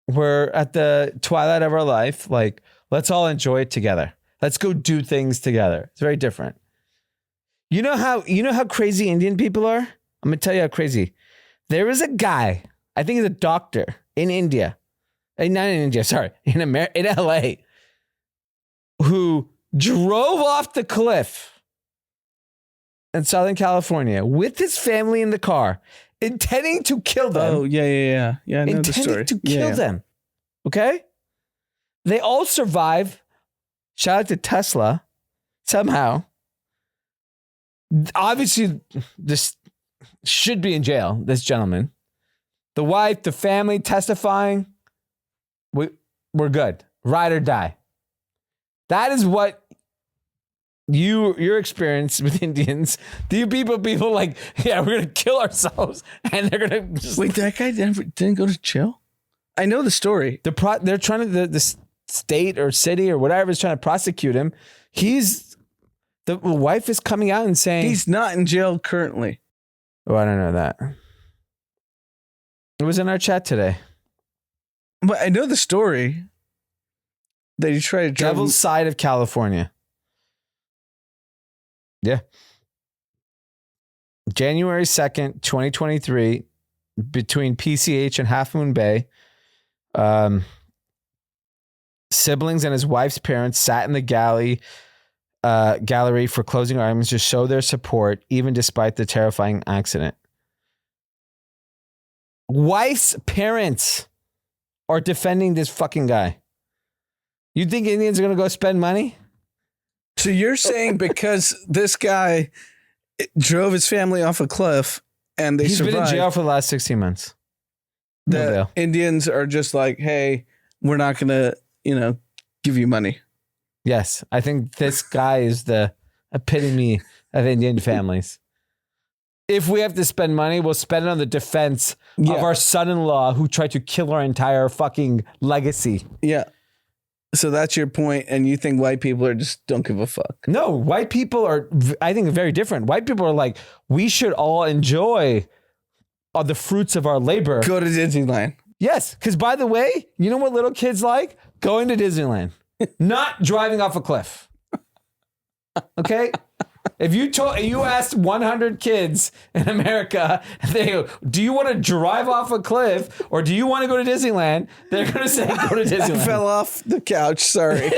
We're at the twilight of our life. Like, let's all enjoy it together. Let's go do things together. It's very different. You know how crazy Indian people are? I'm going to tell you how crazy. There is a guy, I think he's a doctor in India. Not in India, sorry. In LA. Who drove off the cliff in Southern California with his family in the car, intending to kill them. Oh, yeah. Yeah, I know the story. Intending to kill them. Okay? They all survive. Shout out to Tesla. Somehow. Obviously, this should be in jail, this gentleman. The wife, the family testifying. We're good. Ride or die. That is what your experience with Indians. Do you people like, yeah, we're going to kill ourselves. And they're going to just... Wait, that guy didn't go to jail? I know the story. They're trying to, the state or city or whatever is trying to prosecute him. The wife is coming out and saying... He's not in jail currently. Oh, I don't know that. It was in our chat today. But I know the story. That he tried to drive... Devil's Side of California. Yeah. January 2nd, 2023, between PCH and Half Moon Bay, siblings and his wife's parents sat in the gallery for closing arguments to show their support, even despite the terrifying accident. Wife's parents are defending this fucking guy. You think Indians are going to go spend money? So you're saying because this guy drove his family off a cliff and he's been in jail for the last 16 months. The Indians are just like, hey, we're not going to, give you money. Yes. I think this guy is the epitome of Indian families. If we have to spend money, we'll spend it on the defense of our son-in-law who tried to kill our entire fucking legacy. Yeah. So that's your point, and you think white people are just don't give a fuck? No, white people are, I think, very different. White people are like, we should all enjoy the fruits of our labor. Go to Disneyland. Yes, because by the way, you know what little kids like? Going to Disneyland, not driving off a cliff. Okay? If you asked 100 kids in America, they go, do you want to drive off a cliff or do you want to go to Disneyland? They're going to say go to Disneyland. I fell off the couch. Sorry.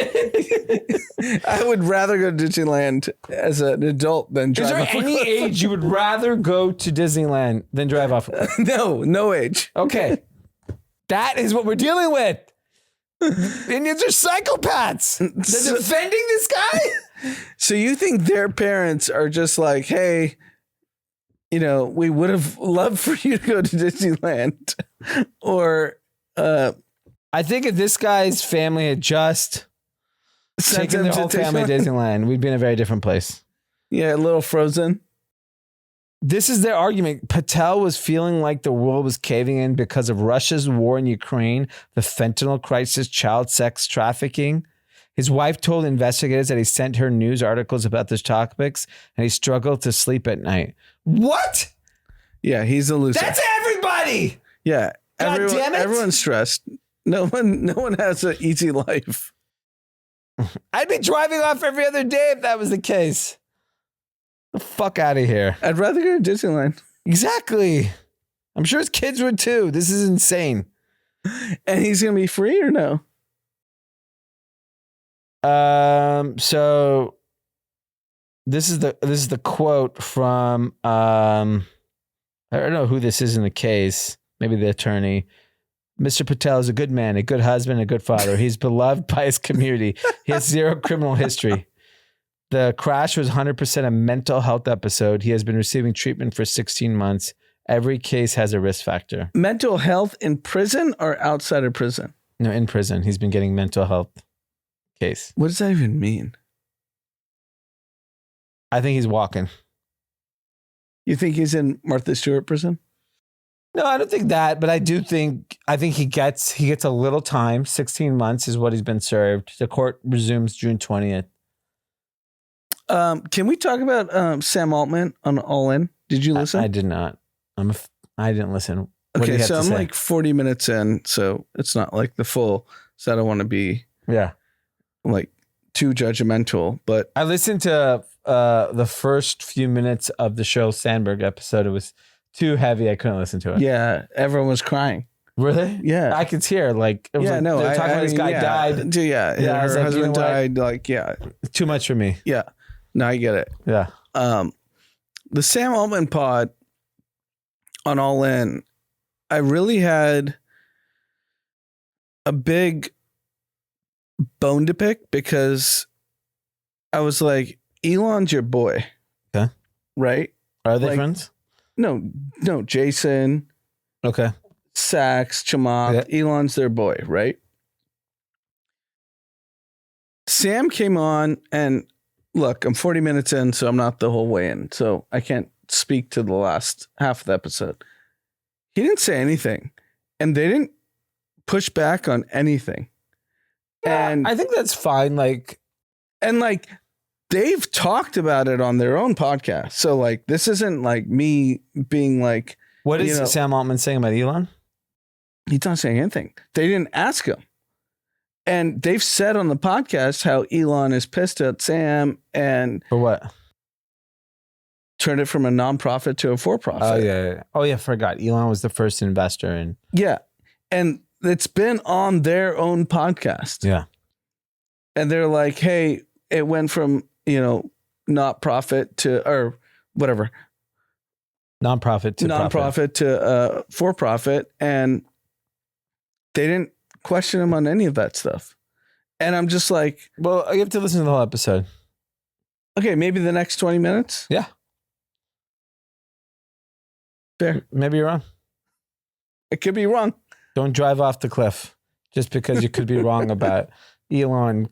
I would rather go to Disneyland as an adult than drive off a cliff. Is there any age you would rather go to Disneyland than drive off a cliff? No age. Okay. That is what we're dealing with. Indians are psychopaths. They're defending this guy? So you think their parents are just like, hey, we would have loved for you to go to Disneyland, or I think if this guy's family had just taken their whole family to Disneyland, we'd be in a very different place. Yeah, a little Frozen. This is their argument. Patel was feeling like the world was caving in because of Russia's war in Ukraine, the fentanyl crisis, child sex trafficking. His wife told investigators that he sent her news articles about those topics and he struggled to sleep at night. What? Yeah, he's a loser. That's everybody. Yeah. God damn it. Everyone's stressed. No one has an easy life. I'd be driving off every other day if that was the case. The fuck out of here. I'd rather go to Disneyland. Exactly. I'm sure his kids would too. This is insane. And he's going to be free or no? So this is the quote from I don't know who this is in the case. Maybe the attorney. Mr. Patel is a good man, a good husband, a good father. He's beloved by his community. He has zero criminal history. The crash was 100% a mental health episode. He has been receiving treatment for 16 months. Every case has a risk factor. Mental health in prison or outside of prison? No, in prison. He's been getting mental health case. What does that even mean? I think he's walking. You think he's in Martha Stewart prison? No, I don't think that, but I think he gets a little time. 16 months is what he's been served. The court resumes June 20th. Can we talk about Sam Altman on All In? Did you listen? I did not. I didn't listen. Okay, so I'm like 40 minutes in, so it's not like the full. So I don't want to be like too judgmental. But I listened to the first few minutes of the Sheryl Sandberg episode. It was too heavy. I couldn't listen to it. Yeah, everyone was crying. Really? Yeah, I could hear like it was yeah. They No, were talking about this guy died. Yeah, her husband died. Like, yeah, too much for me. Yeah, no, I get it. Yeah. The Sam Altman pod on All In, I really had a big bone to pick because I was like, Elon's your boy. Okay. Right? Are they friends? No, Jason. Okay. Sachs, Chamath, Elon's their boy, right? Sam came on and look, I'm 40 minutes in, so I'm not the whole way in. So I can't speak to the last half of the episode. He didn't say anything and they didn't push back on anything. Yeah, and I think that's fine. And they've talked about it on their own podcast. So like, this isn't like me being like, what is Sam Altman saying about Elon? He's not saying anything. They didn't ask him. And they've said on the podcast how Elon is pissed at Sam and for what? Turned it from a nonprofit to a for-profit. Oh yeah. Oh yeah. I forgot. Elon was the first investor in. Yeah. And it's been on their own podcast. Yeah. And they're like, hey, it went from, not profit to, or whatever. Nonprofit to for-profit. And they didn't question him on any of that stuff. And I'm just like, well, you have to listen to the whole episode. Okay, maybe the next 20 minutes. Yeah. Fair. Maybe you're wrong. It could be wrong. Don't drive off the cliff just because you could be wrong about Elon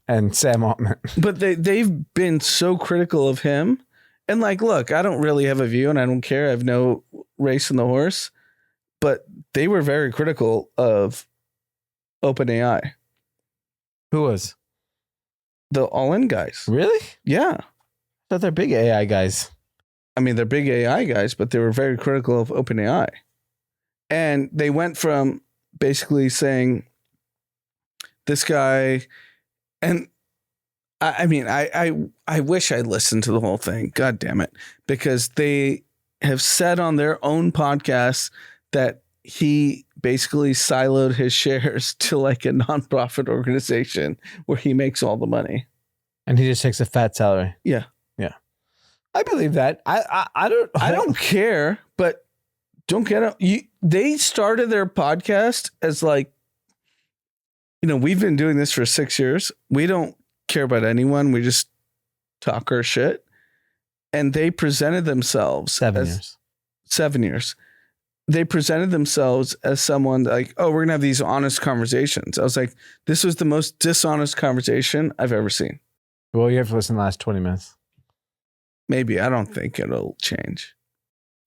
and Sam Altman. But they've been so critical of him. And look, I don't really have a view and I don't care. I have no race in the horse. But they were very critical of OpenAI. Who was? The All-In guys. Really? Yeah. I thought they're big AI guys. I mean, they're big AI guys, but they were very critical of OpenAI. And they went from basically saying this guy, and I wish I listened to the whole thing. God damn it. Because they have said on their own podcast that he basically siloed his shares to a nonprofit organization where he makes all the money. And he just takes a fat salary. Yeah. Yeah. I believe that. I don't care, but don't get it. They started their podcast as we've been doing this for 6 years. We don't care about anyone. We just talk our shit. And they presented themselves 7 years. They presented themselves as someone like, oh, we're going to have these honest conversations. I was like, this was the most dishonest conversation I've ever seen. Well, you have to listen to the last 20 minutes. Maybe. I don't think it'll change.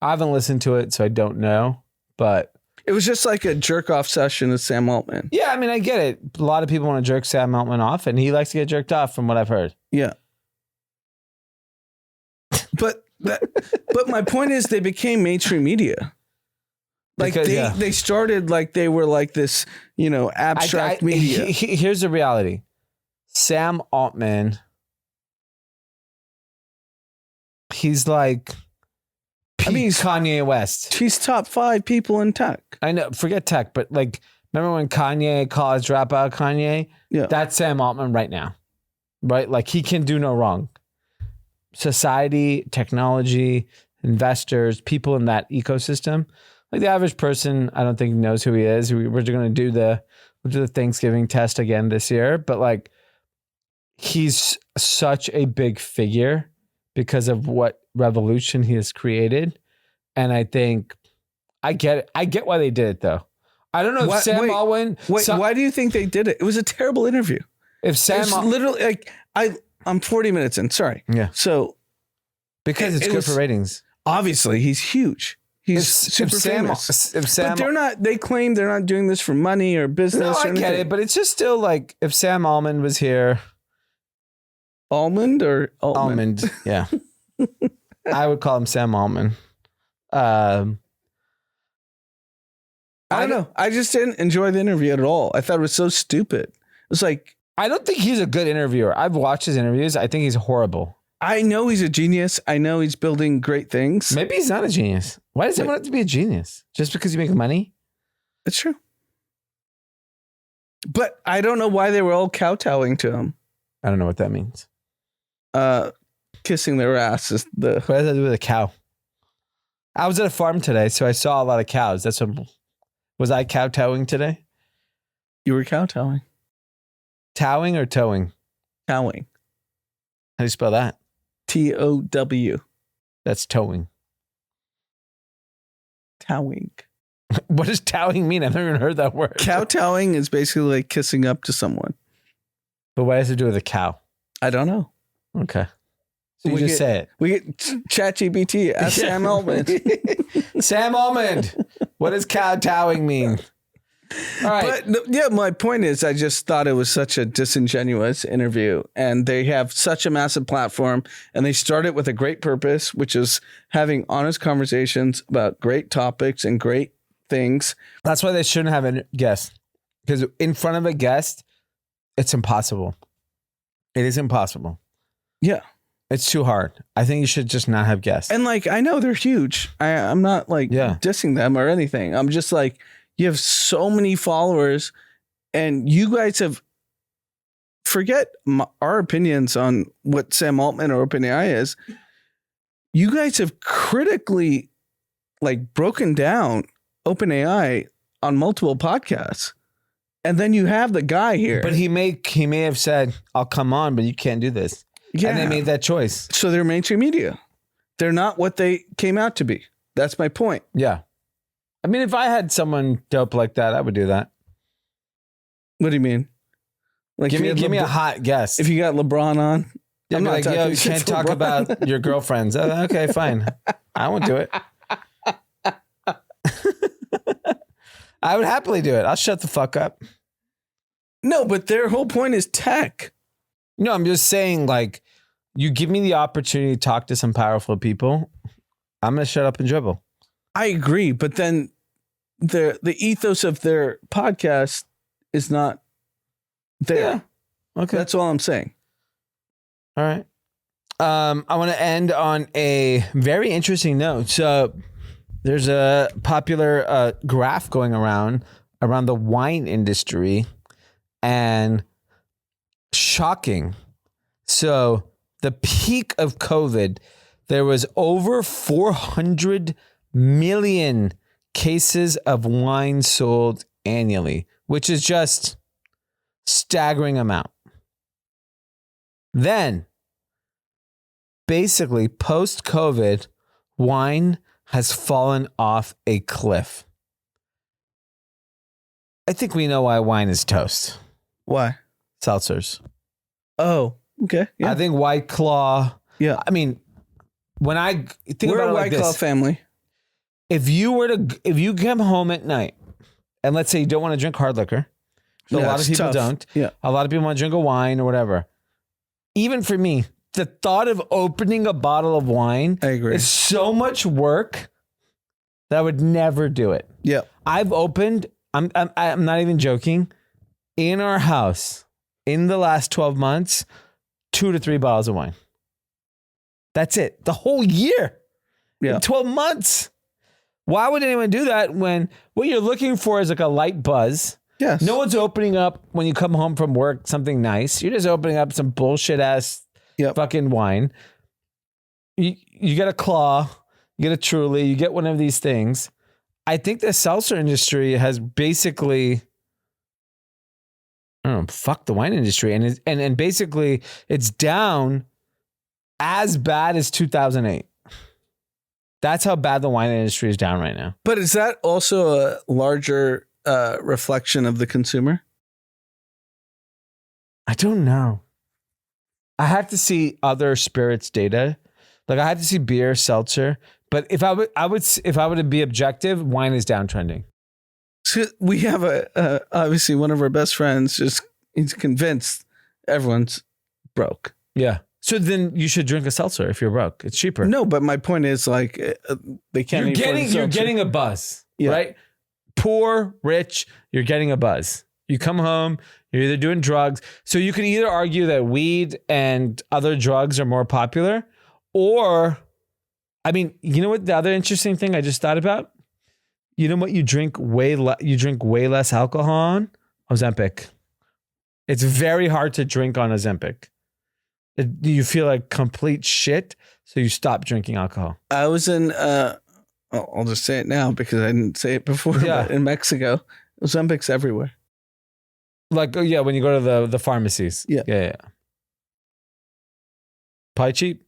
I haven't listened to it, so I don't know. But it was just like a jerk off session with Sam Altman. Yeah, I mean, I get it. A lot of people want to jerk Sam Altman off, and he likes to get jerked off from what I've heard. Yeah. But my point is they became mainstream media. Like they started like they were like this, abstract media. Here's the reality. Sam Altman, he's like he's Kanye West. He's top 5 people in tech. I know, forget tech, but like, remember when Kanye calls Dropout Kanye? Yeah. That's Sam Altman right now, right? Like, he can do no wrong. Society, technology, investors, people in that ecosystem. Like, the average person, I don't think knows who he is. We're going to do the Thanksgiving test again this year, but like, he's such a big figure because of what revolution he has created. And I think I get it. I get why they did it though. I don't know if Sam Altman. Why do you think they did it? It was a terrible interview. If Sam literally like I'm 40 minutes in. Sorry. Yeah. So because it's good for ratings. Obviously, he's huge. He's super famous. But they're not. They claim they're not doing this for money or business. No, I get it, but it's just still like if Sam Altman was here. Almond or Altman? Almond, yeah. I would call him Sam Altman. I don't know. I just didn't enjoy the interview at all. I thought it was so stupid. It was like, I don't think he's a good interviewer. I've watched his interviews. I think he's horrible. I know he's a genius. I know he's building great things. Maybe he's not a genius. Why does everyone have to be a genius? Just because you make money? It's true. But I don't know why they were all kowtowing to him. I don't know what that means. Kissing their ass is the. What does that do with a cow? I was at a farm today, so I saw a lot of cows. That's what. Was I kowtowing today? You were kowtowing. Towing or towing? Towing. How do you spell that? TOW. That's towing. Towing. What does towing mean? I've never even heard that word. Kowtowing is basically like kissing up to someone. But what does it do with a cow? I don't know. Okay. So you just say it. We get ChatGPT. Ask Sam Altman. Sam Altman. What does kowtowing mean? All right. But yeah, my point is I just thought it was such a disingenuous interview, and they have such a massive platform, and they start it with a great purpose, which is having honest conversations about great topics and great things. That's why they shouldn't have a guest, because in front of a guest, it's impossible. It is impossible. Yeah. It's too hard. I think you should just not have guests. And like, I know they're huge. I'm not like dissing them or anything. I'm just like, you have so many followers and you guys have forget our opinions on what Sam Altman or OpenAI is. You guys have critically like broken down OpenAI on multiple podcasts. And then you have the guy here. But he may have said, I'll come on, but you can't do this. Yeah. And they made that choice. So they're mainstream media. They're not what they came out to be. That's my point. Yeah. I mean, if I had someone dope like that, I would do that. What do you mean? Like, give me a hot guess. If you got LeBron on, yeah, I'm like, yo, you can't talk about your girlfriends. Okay, fine. I won't do it. I would happily do it. I'll shut the fuck up. No, but their whole point is tech. No, I'm just saying, like, you give me the opportunity to talk to some powerful people, I'm going to shut up and dribble. I agree, but then the ethos of their podcast is not there. Yeah. Okay. That's all I'm saying. All right. I want to end on a very interesting note. So there's a popular graph going around the wine industry, and shocking. So the peak of COVID, there was over 400 million cases of wine sold annually, which is just Staggering amount. Then, basically, post-COVID, wine has fallen off a cliff. I think we know why wine is toast. Why? Seltzers. Oh, okay. Yeah. I think White Claw. Yeah. I mean, when I think We're about a it White like Claw this, family. if you come home at night and let's say you don't want to drink hard liquor, so a lot of it's people tough. don't. Yeah. A lot of people want to drink a wine or whatever. Even for me, the thought of opening a bottle of wine I agree. is so much work that I would never do it. Yeah. I've opened, I'm not even joking, in our house in the last 12 months, 2 to 3 bottles of wine. That's it. The whole year. Yeah. In 12 months. Why would anyone do that when what you're looking for is like a light buzz? Yes. No one's opening up when you come home from work something nice. You're just opening up some bullshit ass fucking wine. You get a Claw, you get a Truly, you get one of these things. I think the seltzer industry has basically, I don't know, fuck the wine industry, and basically it's down as bad as 2008. That's how bad the wine industry is down right now. But is that also a larger reflection of the consumer? I don't know. I have to see other spirits data. Like I have to see beer, seltzer. But if I were to be objective, wine is downtrending. So we have obviously one of our best friends he's convinced everyone's broke. Yeah. So then you should drink a seltzer if you're broke. It's cheaper. No, but my point is like they can't. You're getting a buzz, right? Poor, rich, you're getting a buzz. You come home, you're either doing drugs. So you could either argue that weed and other drugs are more popular, or, I mean, you know what? The other interesting thing I just thought about. You know what? You drink way less alcohol on Ozempic. It's very hard to drink on Ozempic. You feel like complete shit, so you stop drinking alcohol. I was in, I'll just say it now because I didn't say it before. Yeah. But in Mexico, Ozempic's everywhere. Like, oh yeah, when you go to the pharmacies. Yeah. Pie cheap?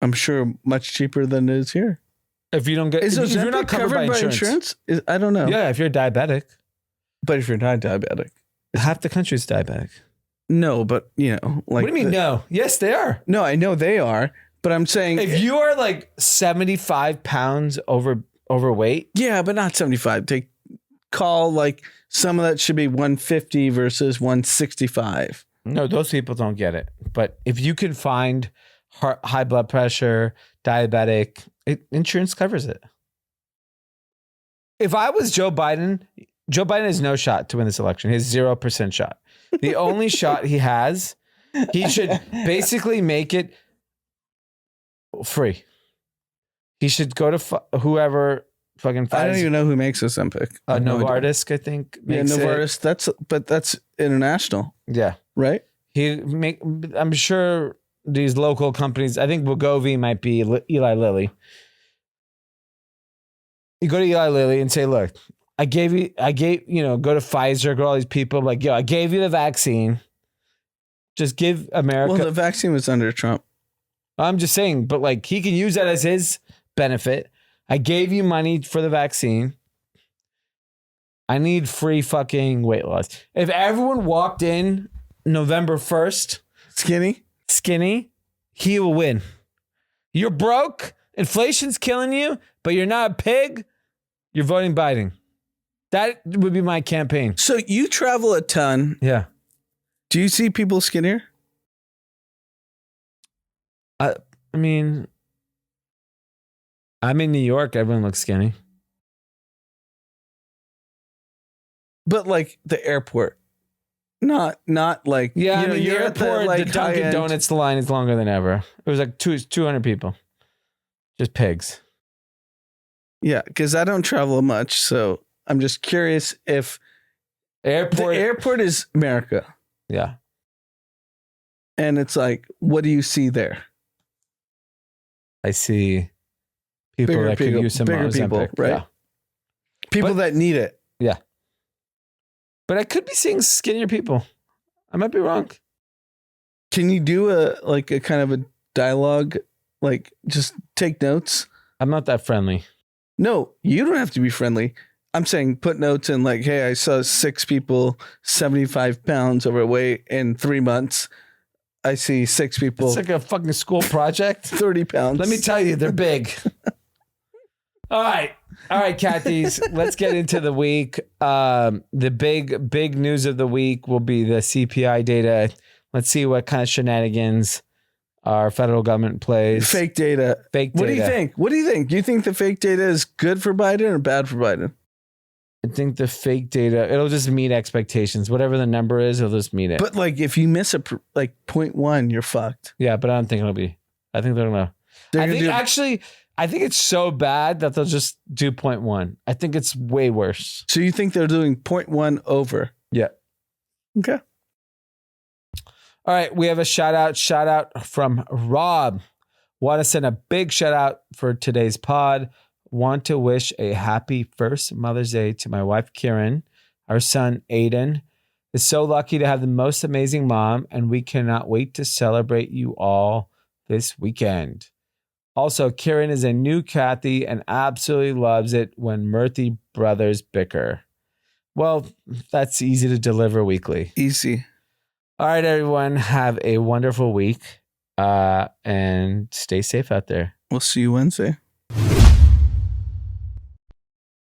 I'm sure much cheaper than it is here. If you don't get, Is if you're Ozempic not covered by insurance. I don't know. Yeah, if you're diabetic. But if you're not diabetic. Half the country's diabetic. No, but like. What do you mean no? Yes, they are. No, I know they are, but I'm saying. If you are like 75 pounds overweight. Yeah, but not 75. Call like some of that should be 150 versus 165. No, those people don't get it. But if you can find high blood pressure, diabetic, insurance covers it. If I was Joe Biden has no shot to win this election. He has 0% shot. The only shot he has, he should basically make it free. He should go to whoever fucking. I don't even know who makes Ozempic. Novartis, I think. Makes Novartis. That's international. Yeah. Right. I'm sure these local companies. I think Wegovy might be Eli Lilly. You go to Eli Lilly and say, look, go to Pfizer, go to all these people. Like, yo, I gave you the vaccine. Just give America. Well, the vaccine was under Trump. I'm just saying, but like he can use that as his benefit. I gave you money for the vaccine. I need free fucking weight loss. If everyone walked in November 1st, skinny, he will win. You're broke. Inflation's killing you, but you're not a pig. You're voting Biden. That would be my campaign. So you travel a ton. Yeah. Do you see people skinnier? I mean, I'm in New York. Everyone looks skinny. But like the airport. Not like... Yeah, I mean, you're the airport, the Dunkin' Donuts line is longer than ever. It was like 200 people. Just pigs. Yeah, because I don't travel much, so I'm just curious if the airport is America. Yeah. And it's like, what do you see there? I see people that could use some bigger Ozempic. people, right? Yeah. People that need it. Yeah. But I could be seeing skinnier people. I might be wrong. Can you do a kind of a dialogue? Like, just take notes? I'm not that friendly. No, you don't have to be friendly. I'm saying put notes in like, hey, I saw 6 people 75 pounds overweight in 3 months. I see 6 people. It's like a fucking school project. 30 pounds. Let me tell you, they're big. All right, Kathy's. Let's get into the week. The big news of the week will be the CPI data. Let's see what kind of shenanigans our federal government plays. Fake data. What do you think? Do you think the fake data is good for Biden or bad for Biden? I think the fake data, it'll just meet expectations. Whatever the number is, it'll just meet it. But like, if you miss a 0.1, you're fucked. Yeah, but I don't think it'll be. I think they're gonna. I think it's so bad that they'll just do 0.1. I think it's way worse. So you think they're doing 0.1 over? Yeah. Okay. All right, we have a shout out from Rob. Want to send a big shout out for today's pod. Want to wish a happy first Mother's Day to my wife, Kieran. Our son, Aiden, is so lucky to have the most amazing mom, and we cannot wait to celebrate you all this weekend. Also, Kieran is a new Kathy and absolutely loves it when Murthy brothers bicker. Well, that's easy to deliver weekly. Easy. All right, everyone. Have a wonderful week and stay safe out there. We'll see you Wednesday.